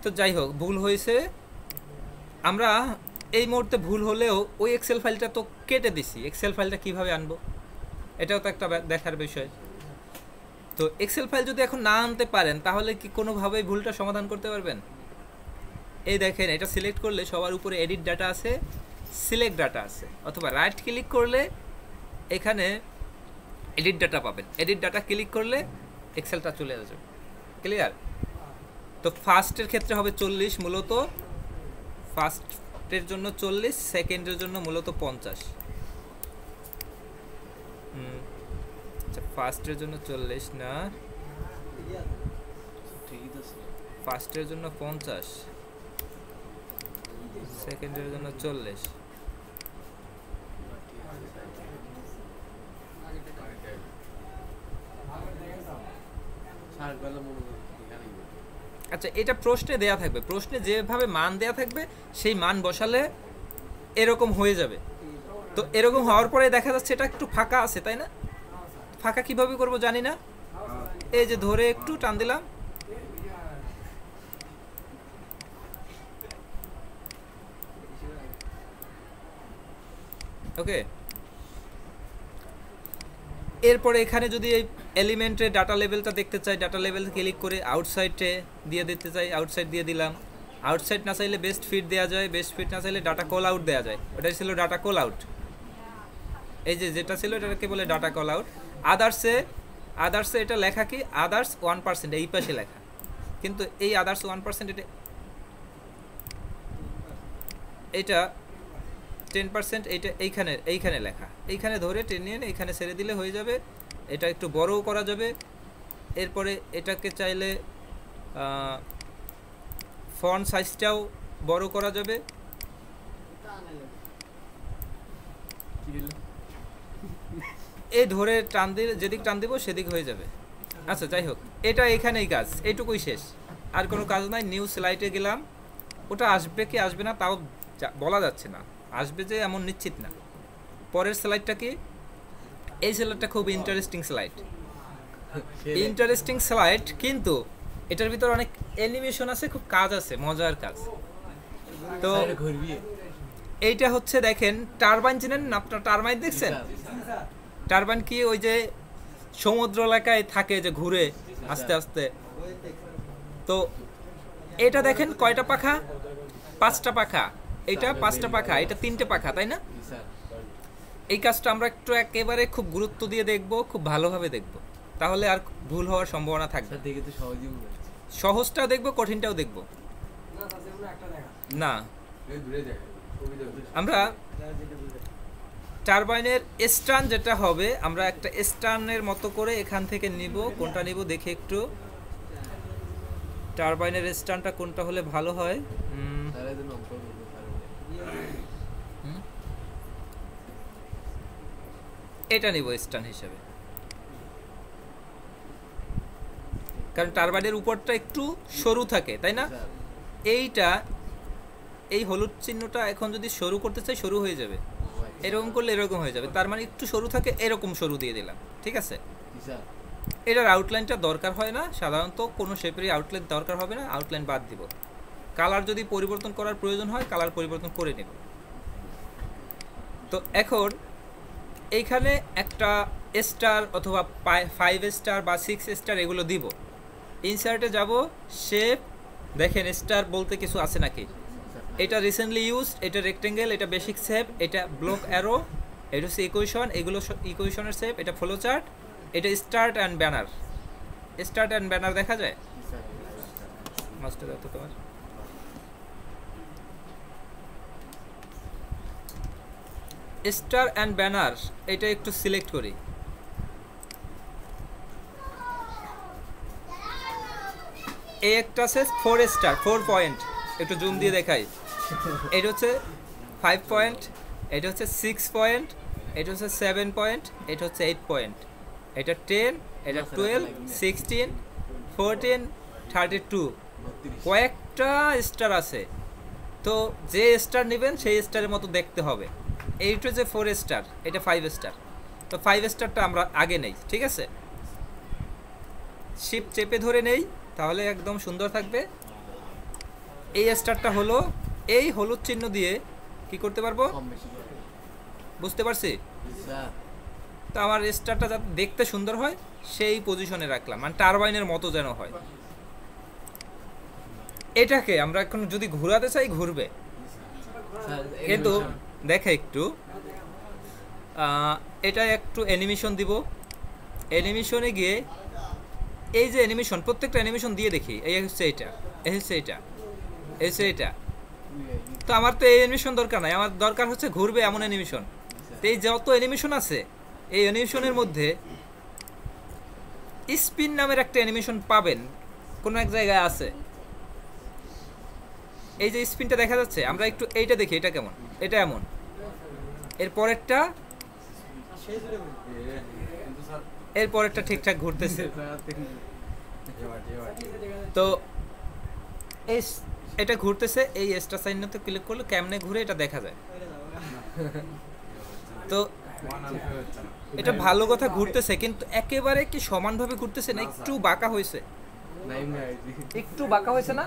তো যাই হোক, ভুল হয়েছে। আমরা এই মুহূর্তে ভুল হলেও ওই এক্সেল ফাইলটা তো কেটে দিছি। এক্সেল ফাইলটা কিভাবে আনবো এটাও তো একটা দেখার বিষয়। তো এক্সেল ফাইল যদি এখন না আনতে পারেন তাহলে কি কোনোভাবেই ভুলটা সমাধান করতে পারবেন? এই দেখেন, এটা সিলেক্ট করলে সবার উপরে এডিট ডাটা আছে, সিলেক্ট ডাটা আছে, অথবা রাইট ক্লিক করলে এখানে এডিট ডাটা পাবেন। এডিট ডাটা ক্লিক করলে এক্সেলটা চলে আসবে। ক্লিয়ার? তো ফার্স্টের ক্ষেত্রে হবে 40, মূলত ফার্স্টের জন্য 40, সেকেন্ডের জন্য মূলত 50। আচ্ছা, ফার্স্টের জন্য 40 না, ফার্স্টের জন্য 50, সেকেন্ডের জন্য 40। আচ্ছা, এটা প্রশ্নে দেয়া থাকবে, প্রশ্নে যেভাবে মান দেয়া থাকবে সেই মান বসালে এরকম হয়ে যাবে। তো এরকম হওয়ার পরে দেখা যাচ্ছে এটা একটু ফাঁকা আছে, তাই না? ফাঁকা কিভাবে করব জানি না। এই যে ধরে একটু টান দিলাম, ওকে। এরপরে এখানে যদি এই এলিমেন্টে ডাটা লেভেলটা দেখতে চাই, ডাটা লেভেল ক্লিক করে আউটসাইডে দিয়ে দিতে চাই, আউটসাইড দিয়ে দিলাম। আউটসাইড না চাইলে বেস্ট ফিট দেওয়া যায়, বেস্ট ফিট না চাইলে ডাটা কল আউট দেওয়া যায়। ওটাই ছিল ডাটা কল আউট। এই যে যেটা ছিল এটাকে বলে ডাটা কল আউট। আদার্সে এটা লেখা কি আদার্স 1% এই পাশে লেখা, কিন্তু এই আদার্স 1% এটা 10% এইটা এইখানে লেখা, এইখানে ধরে টেনে এনে এইখানে ছেড়ে দিলে হয়ে যাবে। এটা একটু বড়ও করা যাবে। এরপরে এটাকে চাইলে ফন্ট সাইজটাও বড় করা যাবে। এই ধরে টান দিলে যেদিক টান দিব সেদিক হয়ে যাবে। আচ্ছা যাই হোক, এটা এখানেই কাজ, এইটুকুই শেষ, আর কোনো কাজ নাই। নিউ স্লাইডে গেলাম, ওটা আসবে কি আসবে না তাও বলা যাচ্ছে না, আসবে যে এমন নিশ্চিত না। পরের স্লাইডটা কি? এই স্লাইডটা খুব ইন্টারেস্টিং স্লাইড, কিন্তু এটার ভিতর অনেক অ্যানিমেশন আছে, খুব কাজ আছে, মজার কাজ। তো এইটা হচ্ছে দেখেন টারবাইন, চিনেন না আপনার? টারবাইন দেখছেন? টারবাইন কি ওই যে সমুদ্র এলাকায় থাকে যে ঘুরে আস্তে আস্তে। তো এটা দেখেন কয়টা পাখা? 5টা পাখা। এটা 5টা পাখা, এটা 3টে পাখা, তাই না? এই কাজটা আমরা একটু একেবারে খুব গুরুত্ব দিয়ে দেখব, খুব ভালোভাবে দেখব, তাহলে আর ভুল হওয়ার সম্ভাবনা থাকবে। সহজটাও দেখব, কঠিনটাও দেখব না। আমরা টারবাইনের স্টার্ন যেটা হবে, আমরা একটা স্টার্নের মতো করে এখান থেকে নিব। কোনটা নিব দেখে একটু, টারবাইনের স্টার্নটা কোনটা হলে ভালো হয়? এটা নিব স্টার্ন হিসেবে, কারণ টারবাইনের উপরটা একটু সরু থাকে, তাই না? এইটা এই হলুদ চিহ্নটা এখন যদি সরু করতে চাই সরু হয়ে যাবে, এরকম করলে এরকম হয়ে যাবে, তার মানে একটু সরু থাকে, এরকম সরু দিয়ে দিলাম, ঠিক আছে? এটার আউটলাইনটা দরকার হয় না, সাধারণত কোনো শেপেরই আউটলাইন দরকার হবে না, আউটলাইন বাদ দিব। কালার যদি পরিবর্তন করার প্রয়োজন হয় কালার পরিবর্তন করে নেব। তো এখন এইখানে একটা স্টার অথবা 5 স্টার বা 6 স্টার এগুলো দিব। ইনসার্টে যাব, শেপ, দেখেন স্টার বলতে কিছু আছে নাকি? এটা রিসেন্টলি ইউজড, এটা রেক্টেঙ্গেল, এটা বেসিক শেপ, এটা ব্লক অ্যারো, এটা হচ্ছে ইকুয়েশন, এগুলো ইকুয়েশনের শেপ, এটা ফ্লো চার্ট, এটা start and banner. Start and banner দেখা যায়? মাস্টার দাও তো তোমার। স্টার অ্যান্ড ব্যানার এটা একটু সিলেক্ট করি। এই একটা আছে 4 স্টার, 4 পয়েন্ট, একটু জুম দিয়ে দেখাই। এটা হচ্ছে 5 পয়েন্ট, এটা হচ্ছে 6 পয়েন্ট, এটা হচ্ছে 7 পয়েন্ট, এটা হচ্ছে 8 পয়েন্ট, এটা 10, এটা 12, 16, 14, 32, কয়েকটা স্টার আছে। তো যে স্টার নেবেন সেই স্টারের মতো দেখতে হবে। এইটা যে 4 স্টার, এটা 5 স্টার, তো 5 স্টারটা আমরা আগে নেই, ঠিক আছে? শিফট চেপে ধরে নেই, তাহলে একদম সুন্দর থাকবে। এই স্টারটা হলো এই হলুদ চিহ্ন দিয়ে কি করতে পারবো, বুঝতে পারছি? তো আমার স্টারটা যাতে দেখতে সুন্দর হয় সেই পজিশনে রাখলাম, মানে টারবাইনের মতো যেন হয়। এটাকে আমরা এখন যদি ঘোরাতে চাই ঘুরবে, কিন্তু দেখে একটু এটা একটু অ্যানিমেশন দিব। অ্যানিমেশনে গিয়ে এই যে অ্যানিমেশন, প্রত্যেকটা অ্যানিমেশন দিয়ে দেখি। এই হচ্ছে এটা, এই হচ্ছে এটা, এই হচ্ছে এটা। তো আমার তো এই অ্যানিমেশন দরকার নাই, আমার দরকার হচ্ছে ঘুরবে এমন অ্যানিমেশন। তো এই যত অ্যানিমেশন আছে, এই অ্যানিমেশনের মধ্যে স্পিন নামের একটা অ্যানিমেশন পাবেন, কোনো এক জায়গায় আছে। এই যে স্পিনটা দেখা যাচ্ছে, আমরা একটু এইটা দেখি, এটা কেমন, এটা এমন। এর পরেরটা ঠিকঠাক ঘুরতেছে। তো এটা ঘুরতেছে, এই স্টার সাইনতে ক্লিক করলে কেমনে ঘুরে এটা দেখা যায়। তো এটা ভালো কথা ঘুরতেছে, কিন্তু একেবারে কি সমানভাবে ঘুরতেছে না, একটু বাঁকা হয়েছে, একটু বাঁকা হয়েছে না?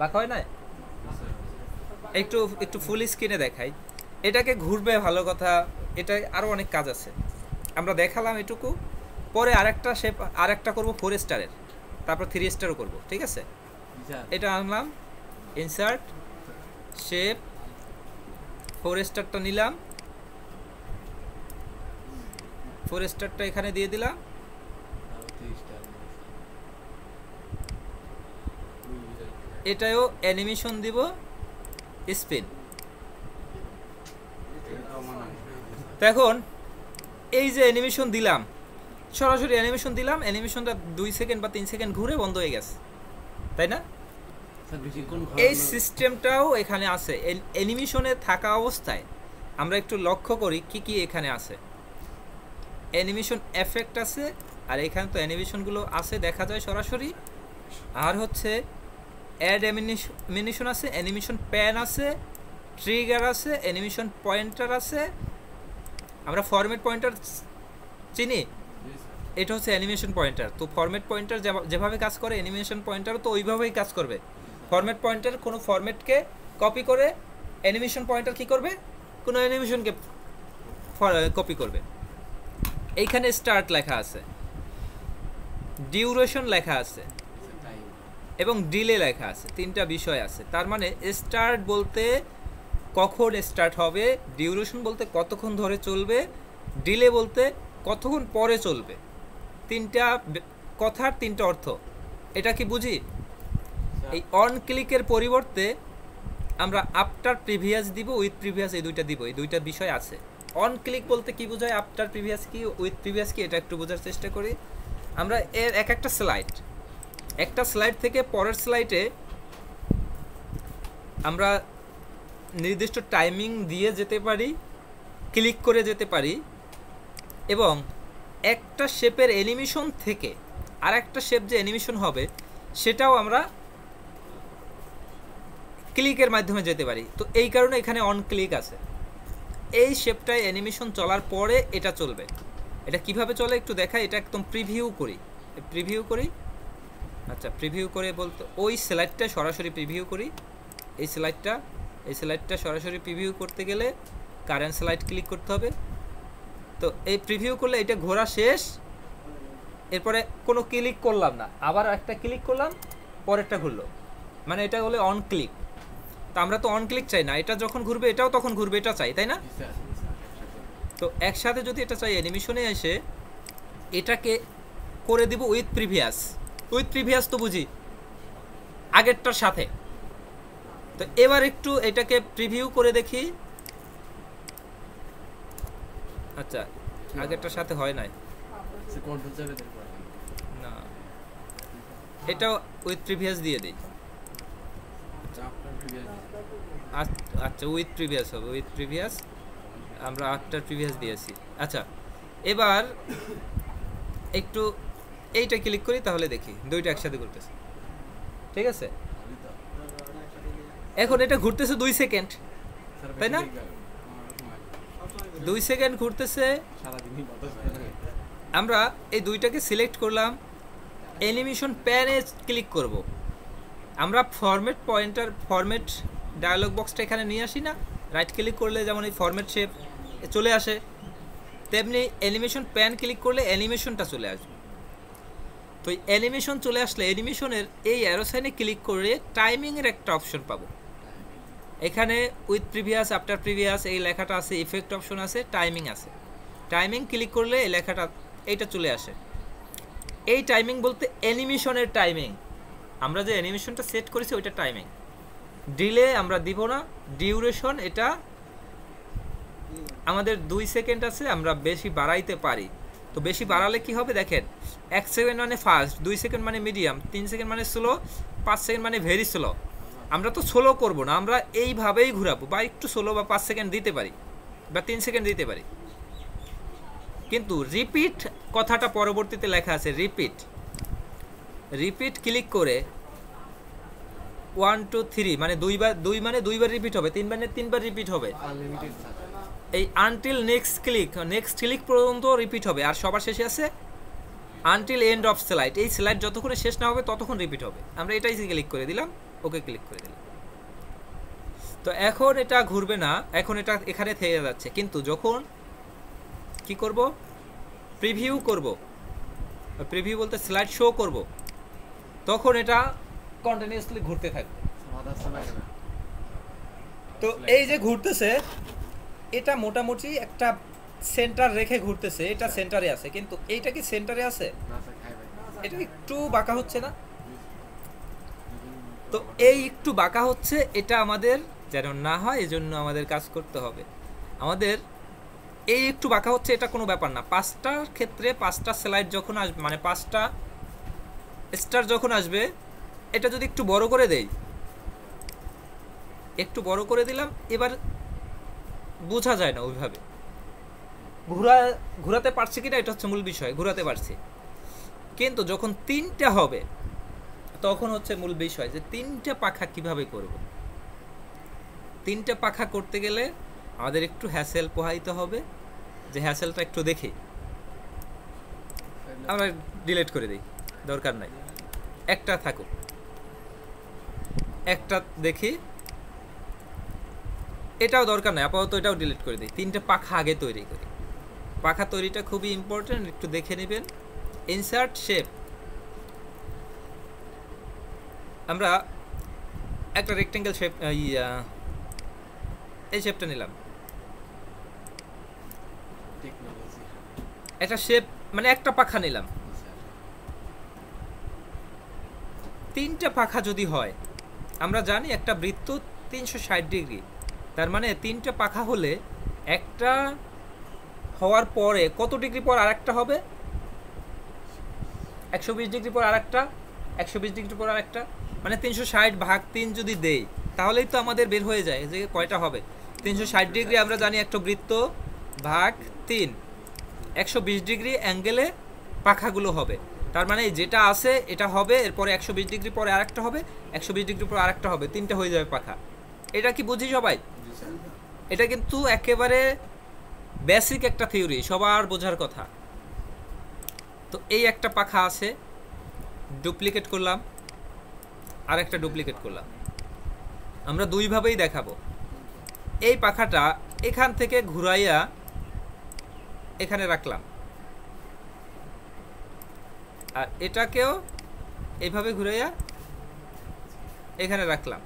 বাঁকা হয় না? একটু একটু ফুল স্ক্রিনে দেখাই। এটাকে ঘুরবে ভালো কথা, এটা আরো অনেক কাজ আছে, আমরা দেখালাম এটুকু। পরে আরেকটা শেপ, আরেকটা করব 4 স্টারের, তারপর 3 স্টারও করব, ঠিক আছে? এটা আনলাম, ইনসার্ট, শেপ, 4 স্টারটা নিলাম, 4 স্টারটা এখানে দিয়ে দিলাম, এটাও অ্যানিমেশন দিব স্পিন। এখন এই যে অ্যানিমেশন দিলাম, সরাসরি অ্যানিমেশন দিলাম, অ্যানিমেশনটা 2 সেকেন্ড বা 3 সেকেন্ড ঘুরে বন্ধ হয়ে গেছে, তাই না? এই সিস্টেমটাও এখানে আছে। অ্যানিমেশনে থাকা অবস্থায় আমরা একটু লক্ষ্য করি কি কি এখানে আছে। অ্যানিমেশন এফেক্ট আছে, আর এখানে তো অ্যানিমেশনগুলো আছে দেখা যায় সরাসরি। আর হচ্ছে অ্যাড অ্যানিমেশন আছে, অ্যানিমেশন প্যান আছে, ট্রিগার আছে, অ্যানিমেশন পয়েন্টার আছে। আমরা ফরম্যাট পয়েন্টার চিনি, এটা হচ্ছে অ্যানিমেশন পয়েন্টার। তো ফরম্যাট পয়েন্টার যেভাবে কাজ করে অ্যানিমেশন পয়েন্টারও তো ওইভাবেই কাজ করবে। ফরম্যাট পয়েন্টার কোনো ফরম্যাটকে কপি করে, অ্যানিমেশন পয়েন্টার কি করবে, কোনো অ্যানিমেশনকে কপি করবে। এইখানে স্টার্ট লেখা আছে, ডিউরেশন লেখা আছে এবং ডিলে লেখা আছে, তিনটা বিষয় আছে। তার মানে স্টার্ট বলতে কখন স্টার্ট হবে, ডিউরেশন বলতে কতক্ষণ ধরে চলবে, ডিলে বলতে কতক্ষণ পরে চলবে। তিনটা কথার তিনটা অর্থ, এটা কি বুঝি? এই অন ক্লিকের পরিবর্তে আমরা আফটার প্রিভিয়াস দিব, উইথ প্রিভিয়াস, এই দুইটা দিব। এই দুইটা বিষয় আছে। অন ক্লিক বলতে কি বোঝায়, আফটার প্রিভিয়াস কি, উইথ প্রিভিয়াস কি, এটা একটু বোঝার চেষ্টা করি। আমরা এর একটা স্লাইড, একটা স্লাইড থেকে পরের স্লাইডে আমরা নির্দিষ্ট টাইমিং দিয়ে যেতে পারি, ক্লিক করে যেতে পারি, এবং একটা শেপের অ্যানিমেশন থেকে আর একটা শেপ যে অ্যানিমেশন হবে সেটাও আমরা ক্লিকের মাধ্যমে যেতে পারি। তো এই কারণে এখানে অন ক্লিক আছে। এই শেপটায় অ্যানিমেশন চলার পরে এটা চলবে। এটা কিভাবে চলে একটু দেখাই, এটা একদম প্রিভিউ করি, আচ্ছা প্রিভিউ করে বলতে ওই স্লাইডটা সরাসরি প্রিভিউ করি। এই স্লাইডটা সরাসরি প্রিভিউ করতে গেলে কারেন্ট স্লাইড ক্লিক করতে হবে। তো এই প্রিভিউ করলে এটা ঘোরা শেষ, এরপরে কোনো ক্লিক করলাম না, আবার একটা ক্লিক করলাম, পরেরটা ঘুরলো, মানে এটা হলো অন ক্লিক। তো আমরা তো অন ক্লিক চাই না, এটা যখন ঘুরবে এটাও তখন ঘুরবে, এটা চাই, তাই না? তো একসাথে যদি এটা চাই, অ্যানিমেশনে এসে এটাকে করে দিব উইথ প্রিভিয়াস তো বুঝি আগেরটার সাথে। তো এবার একটু এটাকে প্রিভিউ করে দেখি। আচ্ছা আগেরটার সাথে হয় নাই না, এটাও উইথ প্রিভিয়াস দিয়ে দিই। আচ্ছা উইথ প্রিভিয়াস হবে, উইথ প্রিভিয়াস, আমরা আফটার প্রিভিয়াস দিয়েছি। আচ্ছা এবার একটু এইটা ক্লিক করি, তাহলে দেখি দুইটা একসাথে ঘুরতেছে, ঠিক আছে? এখন এটা ঘুরতেছে 2 সেকেন্ড, তাই না? 2 সেকেন্ড ঘুরতেছে। আমরা এই দুইটাকে সিলেক্ট করলাম, অ্যানিমেশন প্যানে ক্লিক করব। আমরা ফরম্যাট ডায়ালগ বক্সটা এখানে নিয়ে আসি না, রাইট ক্লিক করলে যেমন এই ফরম্যাট শেপ চলে আসে, তেমনি অ্যানিমেশন প্যান ক্লিক করলে অ্যানিমেশনটা চলে আসবে। তো অ্যানিমেশন চলে আসলে অ্যানিমেশনের এই অ্যারো সাইনে ক্লিক করে টাইমিংয়ের একটা অপশন পাবো। এখানে উইথ প্রিভিয়াস, আফটার প্রিভিয়াস এই লেখাটা আছে, ইফেক্ট অপশন আছে, টাইমিং আছে। টাইমিং ক্লিক করলে এই লেখাটা এইটা চলে আসে। এই টাইমিং বলতে অ্যানিমেশনের টাইমিং, আমরা যে অ্যানিমেশনটা সেট করেছি ওইটা টাইমিং। ডিলে আমরা দিব না, ডিউরেশন এটা আমাদের 2 সেকেন্ড আছে, আমরা বেশি বাড়াইতে পারি। তো বেশি বাড়ালে কি হবে দেখেন, 1 সেকেন্ড মানে ফাস্ট, 2 সেকেন্ড মানে মিডিয়াম, 3 সেকেন্ড মানে স্লো, 5 সেকেন্ড মানে ভেরি স্লো। আমরা তো স্লো করব না, আমরা এইভাবেই ঘুরাবো, বা একটু স্লো বা 5 সেকেন্ড দিতে পারি, বা 3 সেকেন্ড দিতে পারি। কিন্তু রিপিট কথাটা পরবর্তীতে লেখা আছে, রিপিট ক্লিক করে 1 2 3 মানে দুইবার রিপিট হবে, 3 মানে 3বার রিপিট হবে। এই আনটিল নেক্সট ক্লিক পর্যন্ত রিপিট হবে। আর সবার শেষে আছে আনটিল এন্ড অফ স্লাইড, এই স্লাইড যতক্ষণ শেষ না হবে ততক্ষণ রিপিট হবে। আমরা এটাই ক্লিক করে দিলাম, ওকে ক্লিক করে দিলাম। তো এখন এটা ঘুরবে না, এখন এটা এখানে থেকে যাচ্ছে। কিন্তু যখন কি করব, প্রিভিউ করব, প্রিভিউ বলতে স্লাইড শো করব, তখন এটা কন্টিনিউয়াসলি ঘুরতে থাকবে। তো এই যে ঘুরতেছে, এটা মোটামুটি একটা সেন্টার রেখে ঘুরতেছে, এটা সেন্টারে আছে, কিন্তু এইটা কি সেন্টারে আছে? এটা একটু বাঁকা হচ্ছে না? তো এই একটু বাঁকা হচ্ছে, এটা আমাদের যেন না হয় এজন্য আমাদের কাজ করতে হবে। আমাদের এই একটু বাঁকা হচ্ছে, এটা কোনো ব্যাপার না। 5টার ক্ষেত্রে 5টা স্লাইড যখন আসবে, মানে 5টা স্টার যখন আসবে, এটা যদি একটু বড় করে দেই, একটু বড় করে দিলাম, এবার বোঝা যায় না ওইভাবে ঘোরাতে পারছি কিনা, এটা হচ্ছে মূল বিষয়। ঘোরাতে পারছি, কিন্তু যখন 3টা হবে তখন হচ্ছে মূল বিষয় যে 3টা পাখা কিভাবে করব। 3টা পাখা করতে গেলে আমাদের একটু হ্যাসেল পোহাইতে হবে, যে হ্যাসেলটা একটু দেখি। আমরা ডিলিট করে দিই, দরকার নাই, একটা থাকুক, একটা দেখি, এটাও দরকার নাই আপাতত, এটাও ডিলিট করে দিই। 3টা পাখা আগে তৈরি করি। পাখা তৈরিটা খুবই ইম্পর্টেন্ট, একটু দেখে নেবেন। ইনসার্ট শেপ, আমরা একটা রেক্টেঙ্গেল শেপ, এই শেপটা নিলাম, একটা শেপ মানে একটা পাখা নিলাম। 3টা পাখা যদি হয়, আমরা জানি একটা বৃত্ত 360 ডিগ্রি, তার মানে 3টা পাখা হলে একটা হওয়ার পরে কত ডিগ্রি পর আরেকটা হবে? 120 ডিগ্রি পর আরেকটা, 120 ডিগ্রি পর আরেকটা, মানে 360 ভাগ 3 যদি দেই তাহলেই তো আমাদের বের হয়ে যায় যে কয়টা হবে। 360 ডিগ্রি আমরা জানি একটা বৃত্ত, ভাগ 3, 120 ডিগ্রি অ্যাঙ্গেলে পাখাগুলো হবে। তার মানে যেটা আছে এটা হবে, এরপরে 120 ডিগ্রি পরে আরেকটা হবে, 120 ডিগ্রি পরে আরেকটা হবে, 3টা হয়ে যাবে পাখা। এটা কি বুঝি সবাই? এটা কিন্তু একেবারে বেসিক একটা থিওরি, সবার বোঝার কথা। তো এই একটা পাখা আছে, ডুপ্লিকেট করলাম, আর একটা ডুপ্লিকেট করলাম। আমরা দুইভাবেই দেখাবো। এই পাখাটা এখান থেকে ঘুরাইয়া এখানে রাখলাম, আর এটাকেও এইভাবে ঘুরাইয়া এখানে রাখলাম।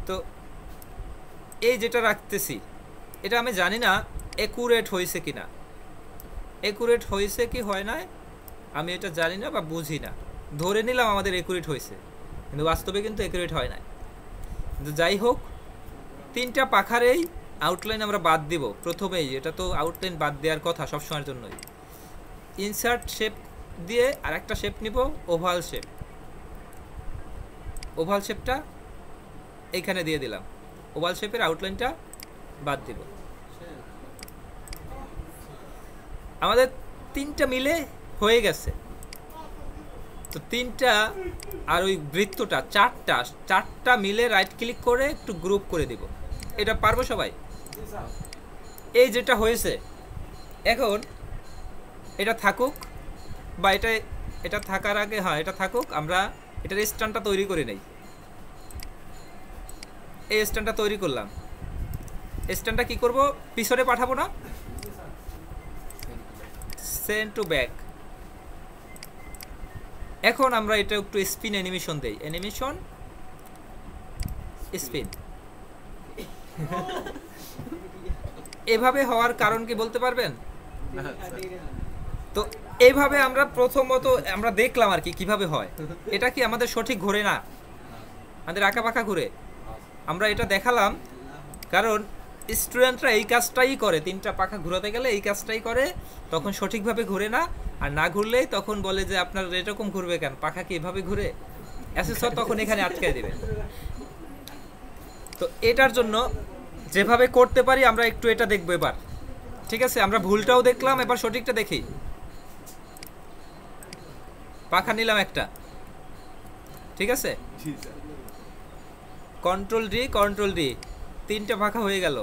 তো এই যেটা রাখতেছি, এটা আমি জানি না একুরেট হয়েছে কিনা, একুরেট হয়েছে কি হয় না আমি এটা জানি না বা বুঝি না। ধরে নিলাম আমাদের একুরেট হয়েছে, কিন্তু বাস্তবে কিন্তু একুরেট হয় না। কিন্তু যাই হোক, 3টা পাখারেই আউটলাইন আমরা বাদ দিব প্রথমেই, এটা তো আউটলাইন বাদ দেওয়ার কথা সবসময়ের জন্যই। ইনসার্ট শেপ দিয়ে আর একটা শেপ নিব, ওভাল শেপ। ওভাল শেপটা এইখানে দিয়ে দিলাম, ওভাল শেপের আউটলাইনটা বাদ দিব। আমাদের 3টা মিলে হয়ে গেছে। তো 3টা আর ওই বৃত্তটা 4টা মিলে রাইট ক্লিক করে একটু গ্রুপ করে দিব। এটা পারবো সবাই? এই যেটা হয়েছে, এখন এটা থাকুক, বা এটা থাকার আগে, হ্যাঁ এটা থাকুক, আমরা এটার স্ট্যান্ডটা তৈরি করে নেই। এই স্ট্যান্ডটা তৈরি করলাম, স্ট্যান্ডটা কি করব, পিছনে পাঠাবো না, সেন্ড টু ব্যাক। এখন আমরা এটা একটু স্পিন অ্যানিমেশন দেই, অ্যানিমেশন স্পিন। এভাবে হওয়ার কারণ কি বলতে পারবেন? তো এইভাবে আমরা প্রথমত আমরা দেখলাম আর কি কিভাবে হয়। এটা কি আমাদের সঠিক ঘুরে না, আমাদের আঁকা পাকা ঘুরে। আমরা এটা দেখালাম কারণ স্টুডেন্টরা এই কাজটাই করে, 3টা পাখা ঘুরাতে গেলে এই কাজটাই করে, তখন সঠিকভাবে ঘুরে না। আর না ঘুরলেই তখন বলে যে আপনার এরকম ঘুরবে কেন, পাখা কি এভাবে ঘুরে? অ্যাসেসর তখন এখানে আটকায় দেবে। তো এটার জন্য যেভাবে করতে পারি আমরা একটু এটা দেখবো এবার, ঠিক আছে? আমরা ভুলটাও দেখলাম, এবার সঠিকটা দেখি। পাখা নিলাম একটা, ঠিক আছে, কন্ট্রোল ডি, 3টা পাখা হয়ে গেল।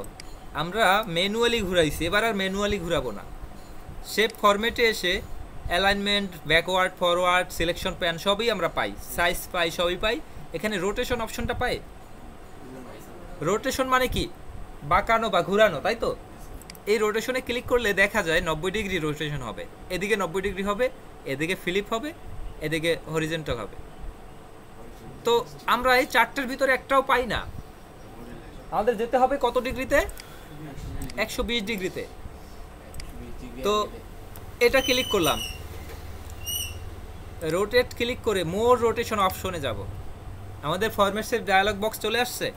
আমরা ম্যানুয়ালি ঘুরাইছি, এবার আর ম্যানুয়ালি ঘুরাবো না। শেপ ফরম্যাটে এসে alignment, backward, forward, selection pan সবই আমরা পাই, সাইজ পাই, সবই পাই। এখানে রোটেশন অপশনটা পাই। রোটেশন মানে কি? বাঁকানো বা ঘুরানো, তাই তো? এই রোটেশনে ক্লিক করলে দেখা যায় 90 ডিগ্রি রোটেশন হবে, এদিকে 90 ডিগ্রি হবে, এদিকে ফ্লিপ হবে, এদিকে হরিজন্টাল হবে। তো আমরা এই 4টার ভিতরে একটাও পাই না, আমাদের যেতে হবে কত ডিগ্রিতে? 120 ডিগ্রিতে। তো এটা ক্লিক করলাম, রোটেট ক্লিক করে মোর রোটেশন অপশনে যাব। আমাদের ফরম্যাটসের ডায়ালগ বক্স চলে আসছে,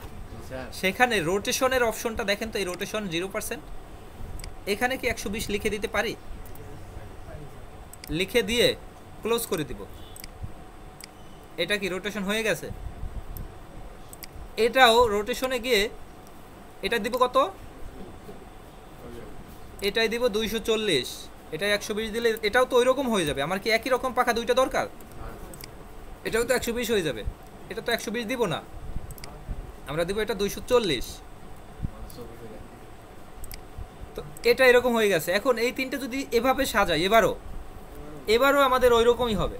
সেখানে রোটেশনের অপশনটা দেখেন তো, এই রোটেশন 0%। এখানে কি 120 লিখে দিতে পারি? লিখে দিয়ে ক্লোজ করে দিব। এটা কি রোটেশন হয়ে গেছে? এটাও রোটেশনে গিয়ে এটা দিব কত? এটাই দিব 240, এটা 120 দিলে এটাও তো ওই রকম হয়ে যাবে। আমার কি একই রকম পাখা দুইটা দরকার? এটাও তো 120 হয়ে যাবে। এটা তো 120 দিব না, আমরা দিব এটা 240। তো এটা এরকম হয়ে গেছে। এখন এই তিনটে যদি এভাবে সাজাই, এবারও আমাদের ওই রকমই হবে,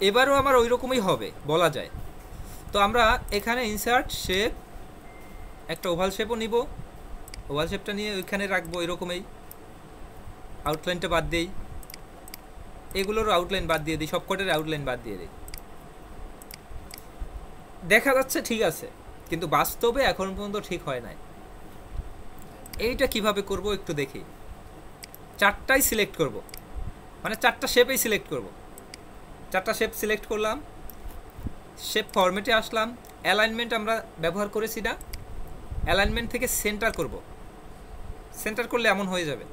এবারও আমার ওই রকমই হবে বলা যায়। তো আমরা এখানে ইনসার্ট শেপ, একটা ওভাল শেপও নিব, ওভাল শেপটা নিয়ে ওইখানে রাখবো এরকমই। আউটলাইনটা বাদ দিই, এগুলোর আউটলাইন বাদ দিয়ে দিই, সবকটার আউটলাইন বাদ দিয়ে দিই। দেখা যাচ্ছে ঠিক আছে, কিন্তু বাস্তবে এখন পর্যন্ত ঠিক হয় নাই। এইটা কিভাবে করব একটু দেখি। চারটাই সিলেক্ট করব, মানে চারটা শেপেই সিলেক্ট করব। চারটা শেপ সিলেক্ট করলাম, শেপ ফরম্যাটে আসলাম। অ্যালাইনমেন্ট আমরা ব্যবহার করেছি না, অ্যালাইনমেন্ট থেকে সেন্টার করব। সেন্টার করলে এমন হয়ে যাবে,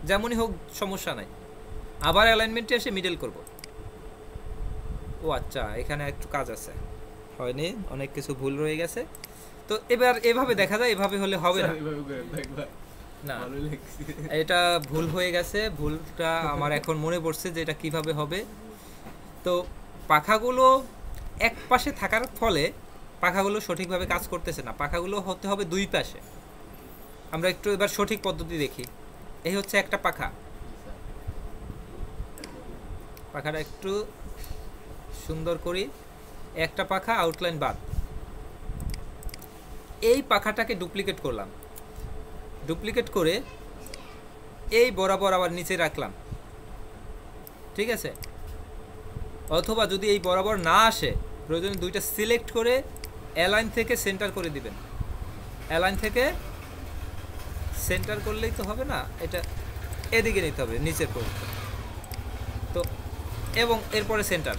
যেমনই হোক সমস্যা নাই। আবার অ্যালাইনমেন্টে এসে মিডল করব। ও আচ্ছা, এখানে একটু কাজ আছে, হয়নি, অনেক কিছু ভুল রয়ে গেছে। তো এবার এভাবে দেখা যায়, এভাবে হলে হবে না, না এটা ভুল হয়ে গেছে। ভুলটা আমার এখন মনে পড়ছে যে এটা কিভাবে হবে। তো পাখাগুলো এক পাশে থাকার ফলে পাখাগুলো সঠিকভাবে কাজ করতেছে না, পাখাগুলো হতে হবে দুই পাশে। আমরা একটু এবার সঠিক পদ্ধতি দেখি। এই হচ্ছে একটা পাখা, পাখাটা একটু সুন্দর করি। একটা পাখা আউটলাইন বাদ। এই পাখাটাকে ডুপ্লিকেট করলাম, ডুপ্লিকেট করে এই বরাবর আবার নিচে রাখলাম, ঠিক আছে। অথবা যদি এই বরাবর না আসে, প্রয়োজনে দুইটা সিলেক্ট করে অ্যালাইন থেকে সেন্টার করে দিবেন। অ্যালাইন থেকে সেন্টার করলেই তো হবে না, এটা এদিকে নিতে হবে, নিচের পর্যন্ত। তো এবং এরপরে সেন্টার।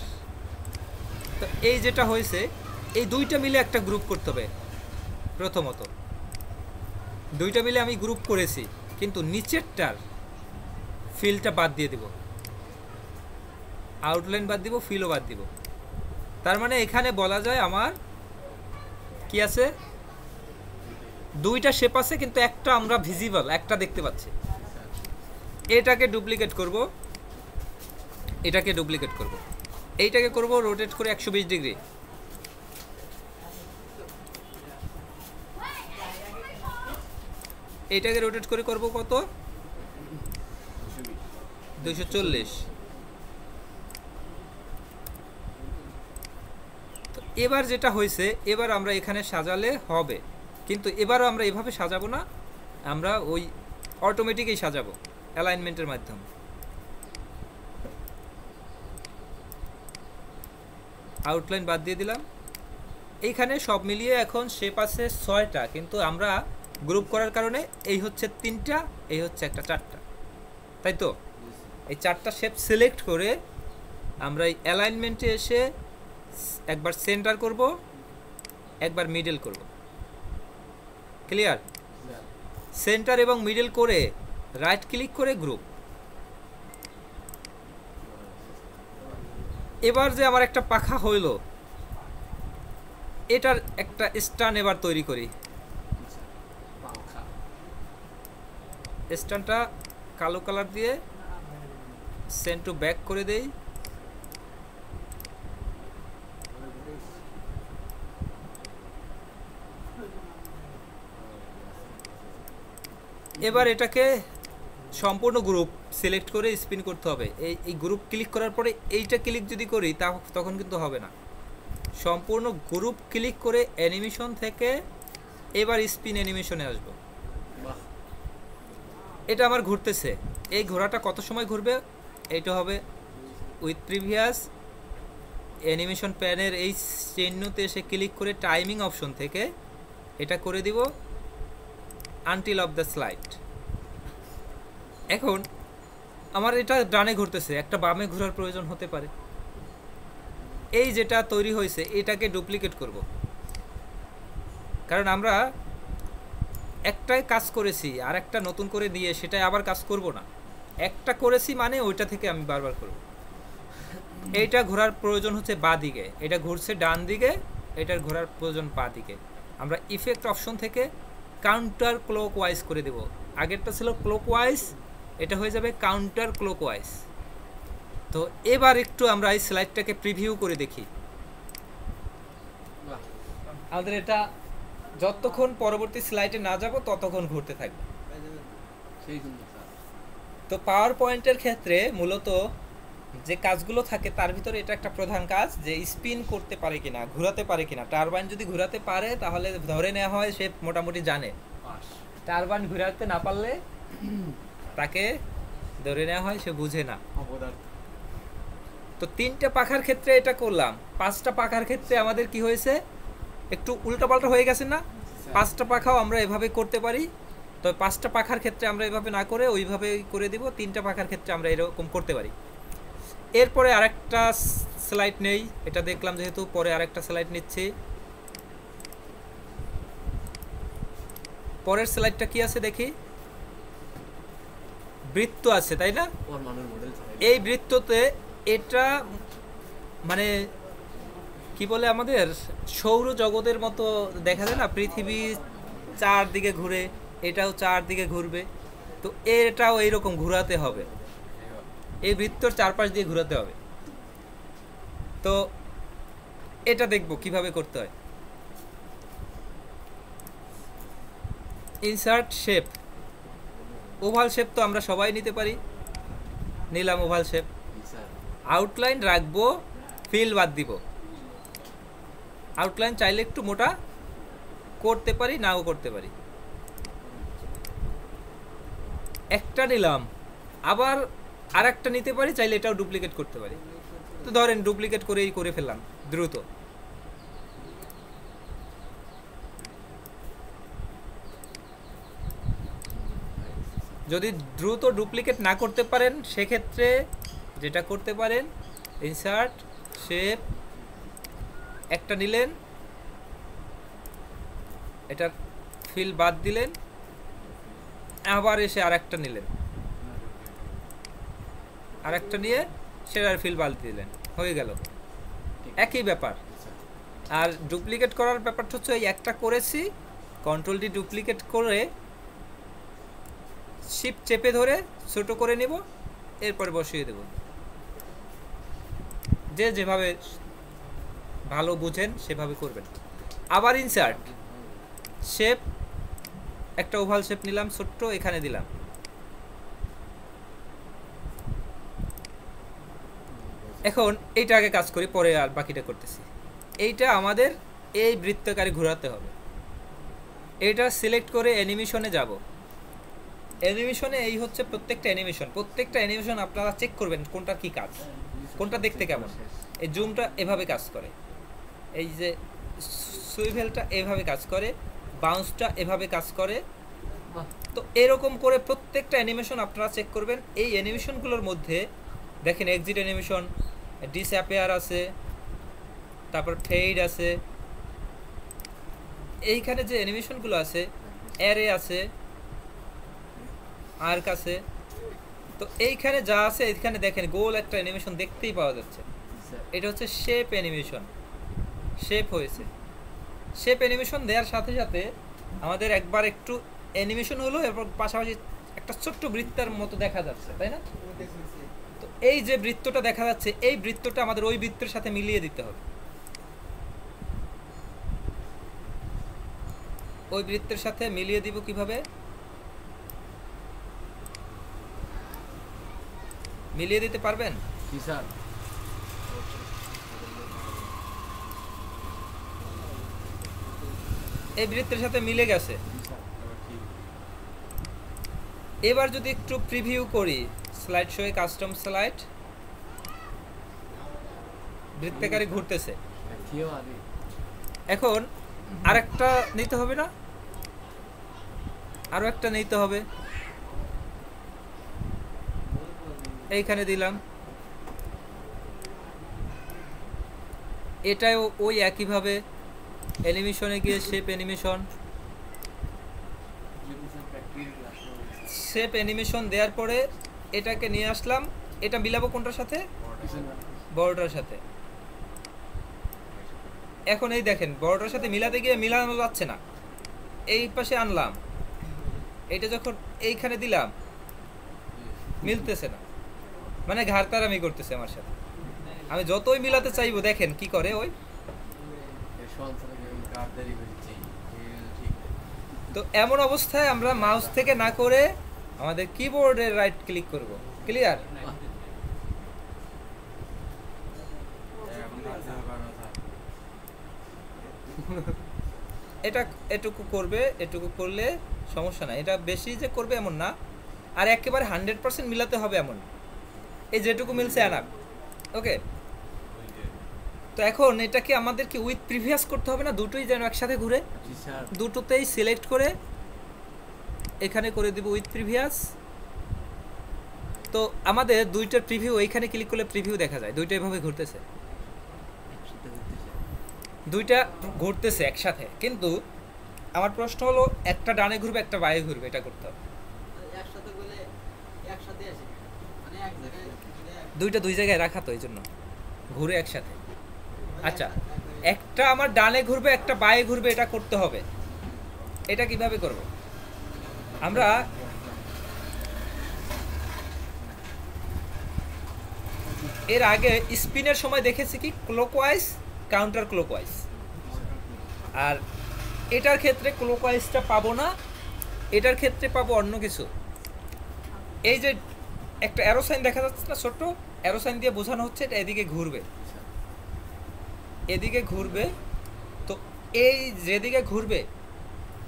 তো এই যেটা হয়েছে, এই দুইটা মিলে একটা গ্রুপ করতে হবে। প্রথমত দুইটা মিলে আমি গ্রুপ করেছি, কিন্তু নিচেরটার ফিলটা বাদ দিয়ে দিব, আউটলাইন বাদ দিব, ফিলও বাদ দিব। তার মানে এখানে বলা যায় আমার কি আছে, দুইটা শেপ আছে, কিন্তু একটা আমরা ভিজিবল, একটা দেখতে পাচ্ছি। এটাকে ডুপ্লিকেট করব, এটাকে ডুপ্লিকেট করব, এইটাকে করব রোটেট করে 120 ডিগ্রি। এইটাকে রোটেট করে করব কত, 240। তো এবার যেটা হয়েছে, এবার আমরা এখানে সাজালে হবে, কিন্তু এবারও আমরা এভাবে সাজাবো না, আমরা ওই অটোমেটিকই সাজাবো অ্যালাইনমেন্টের মাধ্যমে। আউটলাইন বাদ দিয়ে দিলাম। এইখানে সব মিলিয়ে এখন শেপ আছে 6টা, কিন্তু আমরা গ্রুপ করার কারণে এই হচ্ছে 3টা, এই হচ্ছে একটা 4টা, তাই তো। এই 4টা শেপ সিলেক্ট করে আমরা এই অ্যালাইনমেন্টে এসে একবার সেন্টার করব, একবার মিডল করব। ক্লিয়ার? সেন্টার এবং মিডল করে রাইট ক্লিক করে গ্রুপ। এবার যে আমার একটা পাখা হইল, এটার একটা স্ট্যান্ড এবার তৈরি করি। স্ট্যান্ডটা কালো কালার দিয়ে সেন্ড টু ব্যাক করে দেই। এবার এটাকে সম্পূর্ণ গ্রুপ সিলেক্ট করে স্পিন করতে হবে। এই গ্রুপ ক্লিক করার পরে এইটা ক্লিক যদি করি তখন কিন্তু হবে না। সম্পূর্ণ গ্রুপ ক্লিক করে অ্যানিমেশন থেকে এবার স্পিন অ্যানিমেশনে আসবো। এটা আমার ঘুরতেছে, এই ঘোরাটা কত সময় ঘুরবে, এইটা হবে উইথ প্রিভিয়াস অ্যানিমেশন প্যানের এই চিহ্নতে এসে ক্লিক করে টাইমিং অপশন থেকে এটা করে দিব আনটিল অফ দ্য স্লাইড। এখন আমার এটা ডানে ঘুরতেছে, একটা বামে ঘোরার প্রয়োজন হতে পারে। এই যেটা তৈরি হয়েছে এটাকে ডুপ্লিকেট করব, কারণ আমরা একটাই কাজ করেছি আর একটা নতুন করে দিয়ে সেটাই আবার কাজ করব না। একটা করেছি মানে ওইটা থেকে আমি বারবার করব। এইটা ঘোরার প্রয়োজন হচ্ছে বাঁ দিকে, এটা ঘুরছে ডান দিকে, এটার ঘোরার প্রয়োজন বাঁ দিকে। আমরা ইফেক্ট অপশন থেকে কাউন্টার ক্লকওয়াইজ করে দেব। আগেরটা ছিল ক্লকওয়াইজ, এটা হয়ে যাবে কাউন্টার ক্লকওয়াইজ। তো এবার একটু আমরা এই স্লাইডটাকে প্রিভিউ করে দেখি। আমাদের এটা যতক্ষণ পরবর্তী স্লাইডে না যাব ততক্ষণ ঘুরতে থাকবে। তো পাওয়ার পয়েন্টের ক্ষেত্রে মূলত যে কাজগুলো থাকে তার ভিতরে এটা একটা প্রধান কাজ, যে স্পিন করতে পারে কিনা, ঘোরাতে পারে কিনা। টারবাইন যদি ঘোরাতে পারে তাহলে ধরে নেওয়া হয় সে মোটামুটি জানে। টারবাইন ঘোরাতে না পারলে তাকে ধরে নেওয়া হয় সে বুঝে না। তো 3টে পাখার ক্ষেত্রে এটা করলাম। 5টা পাখার ক্ষেত্রে আমাদের কি হয়েছে, একটু উল্টাপাল্টা হয়ে গেছে না? 5টা পাখাও আমরা এভাবে করতে পারি। তো 5টা পাখার ক্ষেত্রে আমরা এভাবে না করে ওইভাবে করে দিব। 3টা পাখার ক্ষেত্রে আমরা এরকম করতে পারি। এরপরে আরেকটা স্লাইড নেই, এটা দেখলাম যেহেতু, পরে আরেকটা স্লাইড নিচ্ছি। পরের স্লাইডটা কি আছে দেখি। বৃত্ত আছে তাই না? এই বৃত্ততে এটা মানে কি বলে, আমাদের সৌরজগতের মতো দেখা যায় না, পৃথিবী চারদিকে ঘুরে, এটাও চারদিকে ঘুরবে। তো এটাও এইরকম ঘোরাতে হবে, এই বৃত্তর চারপাশ দিয়ে ঘোরাতে হবে। তো এটা দেখব কিভাবে করতে হয়। ইনসার্ট শেপ, ওভাল শেপ তো আমরা সবাই নিতে পারি, নিলাম ওভাল শেপ। আউটলাইন রাখবো, ফিল বাদ দিব। আউটলাইন চাইলে একটু মোটা করতে পারি, নাও করতে পারি। একটা নিলাম, আবার আর একটা নিতে পারি, চাইলে এটাও ডুপ্লিকেট করতে পারি। তো ধরেন ডুপ্লিকেট করেই করে ফেললাম দ্রুত। যদি দ্রুত ডুপ্লিকেট না করতে পারেন সেক্ষেত্রে যেটা করতে পারেন, ইনসার্ট শেপ, একটা নিলেন, এটার ফিল বাদ দিলেন, আবার এসে আরেকটা নিলেন, আরেকটা নিয়ে সেটার ফিল বাদ দিলেন, হয়ে গেল। একই ব্যাপার। আর ডুপ্লিকেট করার ব্যাপারটা হচ্ছে এই একটা করেছি, কন্ট্রোল ডি ডুপ্লিকেট করে শিফট চেপে ধরে ছোট করে নিব, এরপরে বসিয়ে দেব। যে যেভাবে ভালো বুঝেন সেভাবে করবেন। আবার ইনসার্ট শেপ, একটা ওভাল শেপ নিলাম ছোট্ট, এখানে দিলাম। এখন এইটা আগে কাজ করি, পরে আর বাকিটা করতেছি। এইটা আমাদের এই বৃত্তাকারে ঘোরাতে হবে। এটা সিলেক্ট করে অ্যানিমেশনে যাব। অ্যানিমেশনে এই হচ্ছে প্রত্যেকটা অ্যানিমেশন আপনারা চেক করবেন কোনটা কি কাজ, কোনটা দেখতে কেমন। এই জুমটা এভাবে কাজ করে, এই যে সুইভেলটা এভাবে কাজ করে, বাউন্সটা এভাবে কাজ করে। তো এরকম করে প্রত্যেকটা অ্যানিমেশন আপনারা চেক করবেন। এই অ্যানিমেশনগুলোর মধ্যে দেখেন এক্সিট অ্যানিমেশন, ডিসঅ্যাপিয়ার আছে, তারপর ফেড আছে। এইখানে যে অ্যানিমেশনগুলো আছে, অ্যারে আছে, আর্ক আছে। তো এইখানে যা আছে, এইখানে দেখেন গোল একটা অ্যানিমেশন দেখতেই পাওয়া যাচ্ছে। এটা হচ্ছে শেপ অ্যানিমেশন, শেপ হয়েছে। শেপ অ্যানিমেশন দেওয়ার সাথে সাথে আমাদের একবার একটু অ্যানিমেশন হলো, এরপর পাশাপাশি একটা ছোট্ট বৃত্তের মতো দেখা যাচ্ছে, তাই না? তো এই যে বৃত্তটা দেখা যাচ্ছে, এই বৃত্তটা আমাদের ওই বৃত্তের সাথে মিলিয়ে দিতে হবে। ওই বৃত্তের সাথে মিলিয়ে দিব কিভাবে? মিলিয়ে দিতে পারবেন? জি স্যার। এই বৃত্তের সাথে মিলে গেছে। এবার যদি একটু প্রিভিউ করি, স্লাইড শোয়ে কাস্টম স্লাইড, বৃত্তাকারে ঘুরতেছে। এখন আরেকটা নিতে হবে না? আরও একটা নিতে হবে, এইখানে দিলাম। এটাও ওই একইভাবে অ্যানিমেশনে গিয়ে শেপ অ্যানিমেশন, শেপ অ্যানিমেশন দেওয়ার পরে এটাকে নিয়ে আসলাম। এটা মিলাবো কোনটার সাথে? বড়টার সাথে। এখন এই দেখেন বড়টার সাথে মিলাতে গিয়ে মিলানো যাচ্ছে না, এই পাশে আনলাম, এটা যখন এইখানে দিলাম মিলতেছে না, মানে ঘাড়তারামি করতেছে আমার সাথে। আমি যতই মিলাতে চাইবো দেখেন কি করে ওই। তো এমন অবস্থায় আমরা মাউস থেকে না করে আমাদের কিবোর্ডে রাইট ক্লিক করব। ক্লিয়ার? এটা এটুকু করবে, এটুকু করলে সমস্যা নাই, এটা বেশি যে করবে এমন না, আর একেবারে 100% মিলাতে হবে এমন, এই যেটুকু মিলছে এনাফ। ওকে, তো এখন এটাকে আমাদের কি উইথ প্রিভিয়াস করতে হবে না, দুটোই যেন একসাথে ঘুরে? দুটোতেই সিলেক্ট করে এখানে করে দিব উইথ প্রিভিয়াস। তো আমাদের দুইটার প্রিভিউ এইখানে ক্লিক করলে প্রিভিউ দেখা যায়, দুইটা এভাবে ঘুরতেছে, দুইটা ঘুরতেছে একসাথে। কিন্তু আমার প্রশ্ন হলো একটা ডানে ঘুরবে একটা বাঁয়ে ঘুরবে, এটা করতে হবে। দুইটা দুই জায়গায় রাখা, তো এই জন্য ঘুরে একসাথে। আচ্ছা, একটা আমার ডানে ঘুরবে একটা বাঁয়ে ঘুরবে, এটা করতে হবে। এটা কিভাবে করব? আমরা এর আগে স্পিনের সময় দেখেছি কি ক্লকওয়াইজ কাউন্টার ক্লকওয়াইজ, আর এটার ক্ষেত্রে ক্লকওয়াইজটা পাবো না, এটার ক্ষেত্রে পাবো অন্য কিছু। এই যে একটা অ্যারো সাইন দেখা যাচ্ছে না, ছোট্ট অ্যারো সাইন দিয়ে বোঝানো হচ্ছে এটা এদিকে ঘুরবে, এদিকে ঘুরবে। তো এই যেদিকে ঘুরবে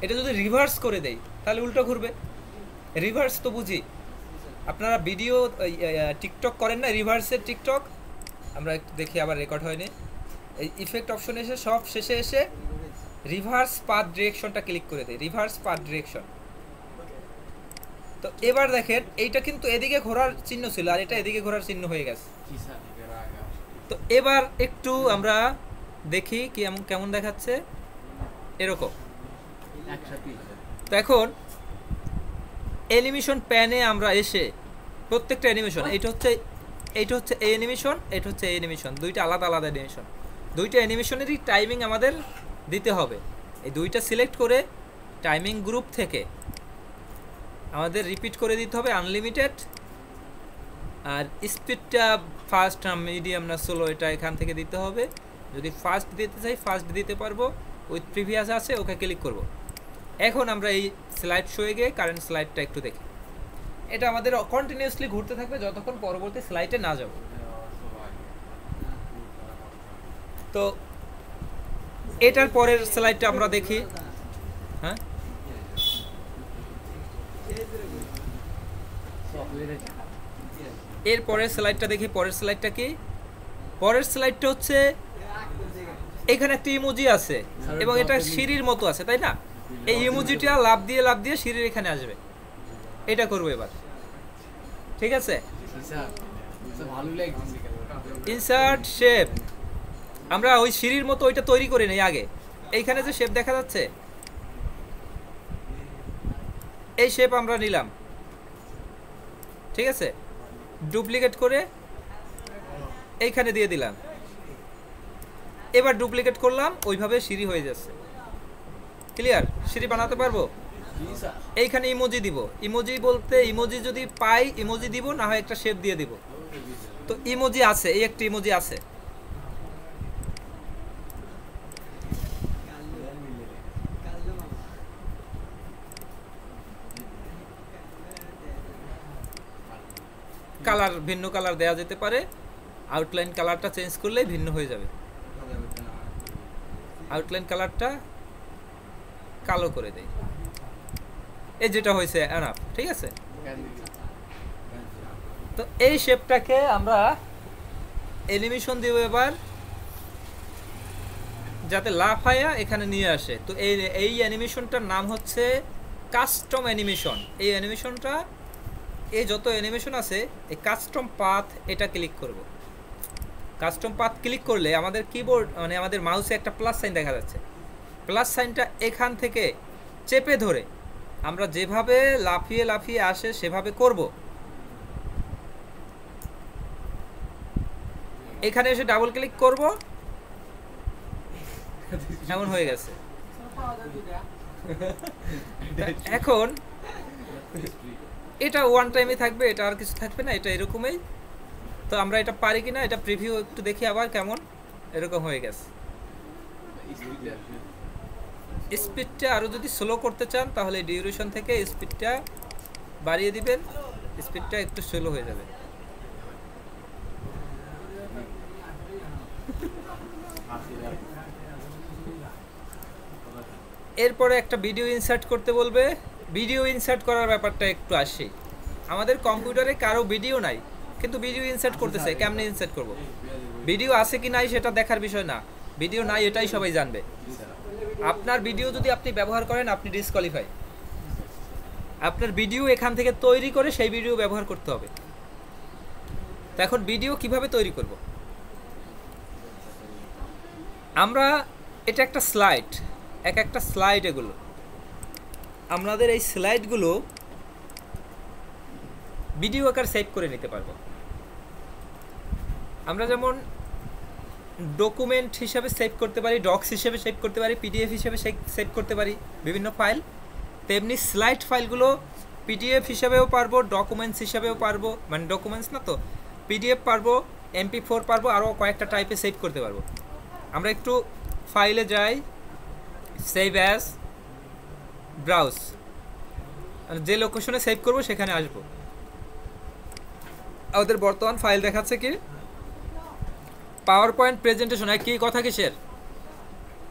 এটা যদি রিভার্স করে দেই তাহলে উল্টো ঘুরবে। রিভার্স তো বুঝি, আপনারা ভিডিও টিকটক করেন না, রিভার্সের টিকটক আমরা একটু দেখি, আবার রেকর্ড হয়নি। এই ইফেক্ট অপশন এসে সব শেষে এসে রিভার্স পাথ ডিরেকশনটা ক্লিক করে দেয়, রিভার্স পাথ ডিরেকশন। তো এবার দেখেন এইটা কিন্তু এদিকে ঘোরার চিহ্ন ছিল আর এটা এদিকে ঘোরার চিহ্ন হয়ে গেছে। তো এবার একটু আমরা দেখি কি কেমন দেখাচ্ছে, এরকম। তো এখন অ্যানিমেশন প্যানে আমরা এসে প্রত্যেকটা অ্যানিমেশন, এইটা হচ্ছে এই অ্যানিমেশন, এটা হচ্ছে এই অ্যানিমেশন, দুইটা আলাদা আলাদা অ্যানিমেশন, দুইটা অ্যানিমেশনেরই টাইমিং আমাদের দিতে হবে। এই দুইটা সিলেক্ট করে টাইমিং গ্রুপ থেকে আমাদের রিপিট করে দিতে হবে আনলিমিটেড। আর স্পিডটা ফাস্ট না মিডিয়াম না স্লো এটা এখান থেকে দিতে হবে। যদি ফাস্ট দিতে চাই ফাস্ট দিতে পারবো, উইথ প্রিভিয়াস আছে ওকে ক্লিক করব। এখন আমরা এই স্লাইড শোয়ে গিয়ে কারেন্ট স্লাইডটা একটু দেখি। এটা আমাদের কন্টিনিউয়াসলি ঘুরতে থাকবে যতক্ষণ পরবর্তী স্লাইডে না যাব। তো এটার পরের স্লাইডটা আমরা দেখি। হ্যাঁ, এর পরের স্লাইডটা দেখি। পরের স্লাইডটা কি? পরের স্লাইডটা হচ্ছে এখানে একটা ইমোজি আছে এবং এটা সিঁড়ির মতো আছে, তাই না? এই ইমোজিটা লাফ দিয়ে সিঁড়ির এখানে আসবে, এটা করবো এবার। ঠিক আছে, ইনসার্ট শেপ। আমরা ওই সিঁড়ির মতো ওইটা তৈরি করে নেই আগে। এইখানে যে শেপ দেখা যাচ্ছে এই শেপ আমরা নিলাম, ঠিক আছে, ডুপ্লিকেট করে এইখানে দিয়ে দিলাম। এবার ডুপ্লিকেট করলাম, ওইভাবে সিঁড়ি হয়ে যাচ্ছে। ক্লিয়ার? সিঁড়ি বানাতে পারবো। এইখানে ইমোজি দিব, ইমোজি বলতে ইমোজি যদি পাই ইমোজি দিব, না হয় একটা শেপ দিয়ে দিব। তো ইমোজি আছে, এই একটা ইমোজি আছে। কালার ভিন্ন কালার দেওয়া যেতে পারে, আউটলাইন কালারটা চেঞ্জ করলেই ভিন্ন হয়ে যাবে। আউটলাইন কালারটা কালো করে দেই, এই যেটা হয়েছে এনাফ। ঠিক আছে, তো এই শেপটাকে আমরা অ্যানিমেশন দিব এবার, যাতে লাফায়া এখানে নিয়ে আসে। তো এই অ্যানিমেশনটার নাম হচ্ছে কাস্টম অ্যানিমেশন, এই অ্যানিমেশনটা, এই যত অ্যানিমেশন আছে এই কাস্টম পাথ এটা ক্লিক করব। কাস্টম পাথ ক্লিক করলে আমাদের কিবোর্ড মানে আমাদের মাউসে একটা প্লাস সাইন দেখা যাচ্ছে। প্লাস সাইনটা এখান থেকে চেপে ধরে আমরা যেভাবে লাফিয়ে লাফিয়ে আসে সেভাবে করব। এখানে এসে ডাবল ক্লিক করব, এমন হয়ে গেছে। এখন এটা ওয়ান টাইমে থাকবে, এটা আর কিছু থাকবে না, এটা এরকমই। তো আমরা এটা পারি কিনা এটা প্রিভিউ একটু দেখি আবার কেমন। এরকম হয়ে গেছে। স্পিডটা আরও যদি স্লো করতে চান তাহলে ডিউরেশন থেকে স্পিডটা বাড়িয়ে দিবেন, স্পিডটা একটু স্লো হয়ে যাবে। এরপরে একটা ভিডিও ইনসার্ট করতে বলবে। ভিডিও ইনসার্ট করার ব্যাপারটা একটু আসে। আমাদের কম্পিউটারে কারো ভিডিও নাই, কিন্তু ভিডিও ইনসার্ট করতেছে, কেমনে ইনসার্ট করব? ভিডিও আছে কি নাই সেটা দেখার বিষয় না, ভিডিও নাই এটাই সবাই জানবে। আপনার ভিডিও যদি আপনি ব্যবহার করেন আপনি ডিসকোয়ালিফাই। আপনার ভিডিও এখান থেকে তৈরি করে সেই ভিডিও ব্যবহার করতে হবে। তো এখন ভিডিও কিভাবে তৈরি করব? আমরা এটা একটা স্লাইড, এক একটা স্লাইড, এগুলো আমাদের এই স্লাইডগুলো ভিডিও আকার সেভ করে নিতে পারবো। আমরা যেমন ডকুমেন্ট হিসাবে সেভ করতে পারি, ডক্স হিসেবে সেভ করতে পারি, পিডিএফ হিসেবে সেভ করতে পারি বিভিন্ন ফাইল, তেমনি স্লাইড ফাইলগুলো পিডিএফ হিসাবেও পারবো, ডকুমেন্টস হিসাবেও পারবো, মানে ডকুমেন্টস না তো পিডিএফ পারবো, MP4 পারবো, আরও কয়েকটা টাইপে সেভ করতে পারবো। আমরা একটু ফাইলে যাই, সেভ অ্যাজ, ব্রাউজ, যে লোকেশনে সেভ করবো সেখানে আসবো। আমাদের বর্তমান ফাইল দেখাচ্ছে কি পাওয়ার পয়েন্ট প্রেজেন্টেশন। কি কথা কিসের?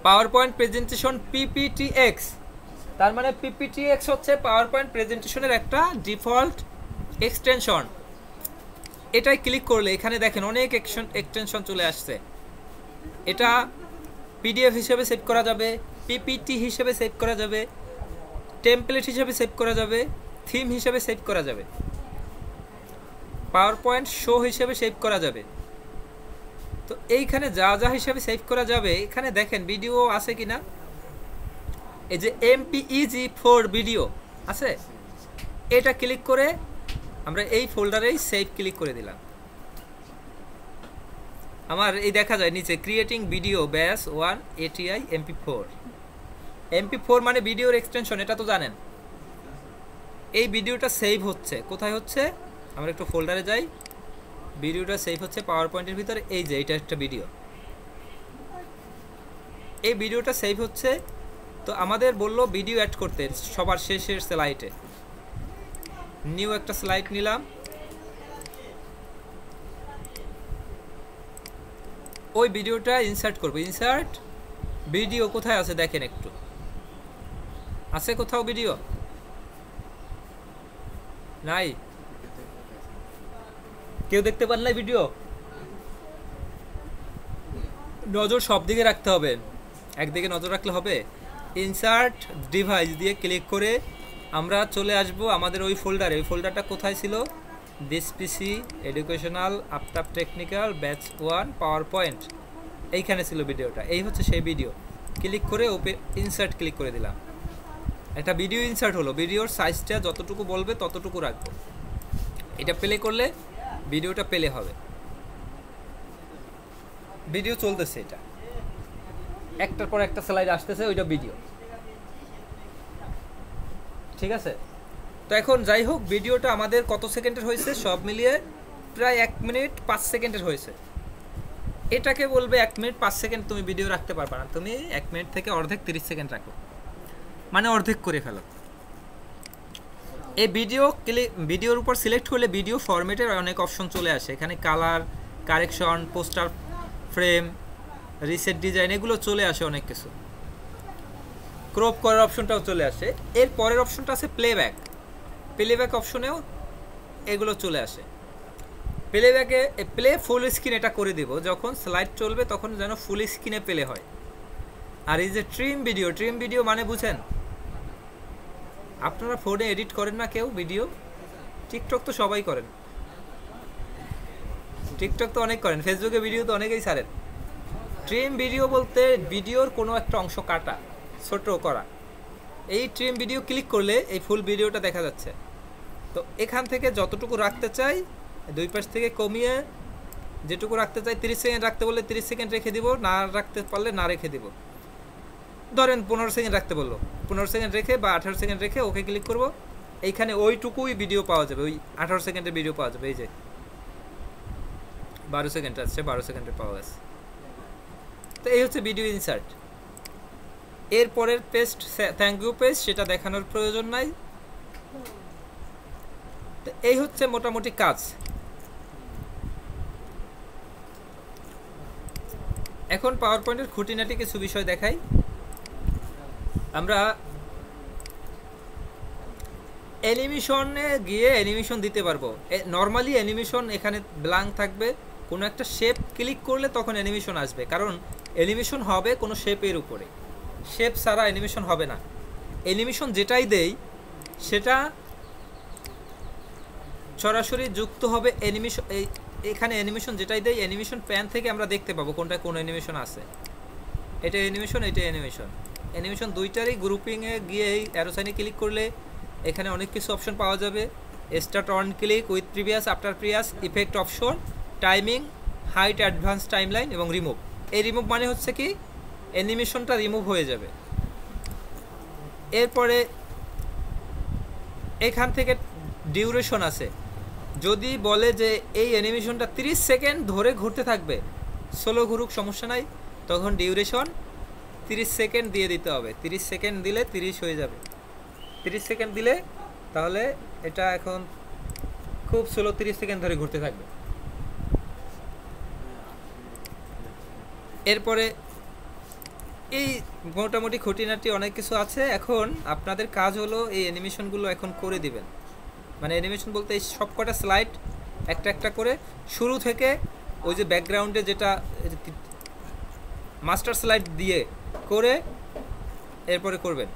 Power point presentation PPTX। তার মানে PPTX হচ্ছে পাওয়ার পয়েন্ট প্রেজেন্টেশনের একটা ডিফল্ট এক্সটেনশন। এটাই ক্লিক করলে এখানে দেখেন অনেক এক্সটেনশন চলে আসছে। এটা PDF হিসেবে সেভ করা যাবে, PPT হিসেবে সেভ করা যাবে, টেমপ্লেট হিসেবে সেভ করা যাবে, থিম হিসেবে সেভ করা যাবে, পাওয়ার পয়েন্ট শো হিসেবে সেভ করা যাবে। তো এইখানে যা যা হিসেবে সেভ করা যাবে এখানে দেখেন ভিডিও আছে কিনা। এই যে MPEG-4 ভিডিও আছে, এটা ক্লিক করে আমরা এই ফোল্ডারেই সেভ ক্লিক করে দিলাম। আমার এই দেখা যায় নিচে ক্রিয়েটিং ভিডিও ব্যাস 1 ATI MP4। MP4 মানে ভিডিওর এক্সটেনশন, এটা তো জানেন। এই ভিডিওটা সেভ হচ্ছে কোথায় হচ্ছে, আমরা একটু ফোল্ডারে যাই, ভিডিওটা সেভ হচ্ছে পাওয়ার পয়েন্টের ভিতরে। এই যে এটা একটা ভিডিও, এই ভিডিওটা সেভ হচ্ছে। তো আমাদের বললো ভিডিও অ্যাড করতে সবার শেষের স্লাইডে। নিউ একটা স্লাইড নিলাম, ওই ভিডিওটা ইনসার্ট করবো। ইনসার্ট ভিডিও কোথায় আছে দেখেন একটু, আছে কোথাও ভিডিও? নাই, কেউ দেখতে পান নাই ভিডিও? নজর সব দিকে রাখতে হবে, একদিকে নজর রাখলে হবে। ইনসার্ট ডিভাইস দিয়ে ক্লিক করে আমরা চলে আসব আমাদের ওই ফোল্ডারে। ওই ফোল্ডারটা কোথায় ছিল? This PC educational Aftab technical batch 1 power point, এইখানে ছিল ভিডিওটা। এই হচ্ছে সেই ভিডিও। ক্লিক করে ইনসার্ট ক্লিক করে দিলাম, একটা ভিডিও ইনসার্ট হলো। ভিডিওর সাইজটা যতটুকু বলবে ততটুকু রাখবো। এটা প্লে করলে ভিডিওটা প্লে হবে। ভিডিও চলতেছে, এটা একটার পর একটা স্লাইড আসতেছে, ওইটা ভিডিও। ঠিক আছে, তো এখন যাই হোক ভিডিওটা আমাদের কত সেকেন্ডের হয়েছে? সব মিলিয়ে প্রায় 1 মিনিট 5 সেকেন্ডের হয়েছে। এটাকে বলবে 1 মিনিট 5 সেকেন্ড তুমি ভিডিও রাখতে পারবে না, তুমি 1 মিনিট থেকে অর্ধেক 30 সেকেন্ড রাখো, মানে অর্ধেক করে ফেলো। এই ভিডিওর উপর সিলেক্ট করলে ভিডিও ফরম্যাটের অনেক অপশন চলে আসে। এখানে colour correction, poster frame, reset design, এগুলো চলে আসে অনেক কিছু। ক্রপ করার অপশনটাও চলে আসে। এর পরের অপশনটা আছে প্লেব্যাক। প্লেব্যাক অপশনেও এগুলো চলে আসে। প্লেব্যাকে প্লে ফুল স্ক্রিন এটা করে দেব, যখন স্লাইড চলবে তখন যেন ফুল স্ক্রিনে প্লে হয়। আর এই যে ট্রিম ভিডিও মানে বুঝেন, আপনারা ফোনে এডিট করেন না কেউ ভিডিও? টিকটক তো সবাই করেন, টিকটক তো অনেক করেন, ফেসবুকে ভিডিও তো অনেকেই ছাড়েন। ট্রিম ভিডিও বলতে ভিডিওর কোনো একটা অংশ কাটা, ছোট করা। এই ট্রিম ভিডিও ক্লিক করলে এই ফুল ভিডিওটা দেখা যাচ্ছে। তো এখান থেকে যতটুকু রাখতে চাই দুই পাশ থেকে কমিয়ে যেটুকু রাখতে চাই, 30 সেকেন্ড রাখতে বললে 30 সেকেন্ড রেখে দিব, না রাখতে পারলে না রেখে দিব। ধরেন 15 সেকেন্ড রাখতে বললো, 15 সেকেন্ড রেখে বা 18 সেকেন্ড রেখে ওকে ক্লিক করব। এইখানে ওইটুকুই ভিডিও পাওয়া যাবে, ওই 18 সেকেন্ডের ভিডিও পাওয়া যাবে। এই যে 12 সেকেন্ড আছে, 12 সেকেন্ডে পাওয়া গেছে। তো এই হচ্ছে ভিডিও ইনসার্ট। এরপরের পেস্ট থ্যাংক ইউ পেজ, সেটা দেখানোর প্রয়োজন নাই। তো এই হচ্ছে মোটামুটি কাজ। এখন পাওয়ার পয়েন্টের খুঁটিনাটি কিছু বিষয় দেখাই। আমরা অ্যানিমেশনে গিয়ে অ্যানিমেশন দিতে পারবো। নর্মালি অ্যানিমেশন এখানে ব্ল্যাঙ্ক থাকবে, কোনো একটা শেপ ক্লিক করলে তখন অ্যানিমেশন আসবে, কারণ অ্যানিমেশন হবে কোনো শেপের উপরে, শেপ ছাড়া অ্যানিমেশন হবে না। অ্যানিমেশন যেটাই দেই সেটা সরাসরি যুক্ত হবে অ্যানিমেশন। এখানে অ্যানিমেশন যেটাই দেই অ্যানিমেশন প্যান থেকে আমরা দেখতে পাবো কোনটা কোন অ্যানিমেশন আছে। এটা অ্যানিমেশন, এটা অ্যানিমেশন। অ্যানিমেশন দুইটারই গ্রুপিংয়ে গিয়ে এই অ্যারো সাইনে ক্লিক করলে এখানে অনেক কিছু অপশন পাওয়া যাবে। Start on click, with previous, after previous, effect option, timing, height, advance timeline এবং রিমুভ। এই রিমুভ মানে হচ্ছে কি অ্যানিমেশনটা রিমুভ হয়ে যাবে। এরপরে এখান থেকে ডিউরেশন আছে, যদি বলে যে এই অ্যানিমেশনটা 30 সেকেন্ড ধরে ঘুরতে থাকবে, স্লো ঘুরুক সমস্যা নাই, তখন ডিউরেশন 30 সেকেন্ড দিয়ে দিতে হবে। 30 সেকেন্ড দিলে 30 হয়ে যাবে। 30 সেকেন্ড দিলে তাহলে এটা এখন খুব স্লো 30 সেকেন্ড ধরে ঘুরতে থাকবে। এরপরে এই মোটামুটি খুঁটিনাটি অনেক কিছু আছে। এখন আপনাদের কাজ হলো এই অ্যানিমেশনগুলো এখন করে দিবেন। মানে অ্যানিমেশন বলতে এই সবকটা স্লাইড একটা একটা করে শুরু থেকে ওই যে ব্যাকগ্রাউন্ডে যেটা মাস্টার স্লাইড দিয়ে করে এরপরে করবেন।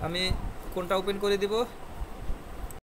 আমি কোনটা ওপেন করে দিব?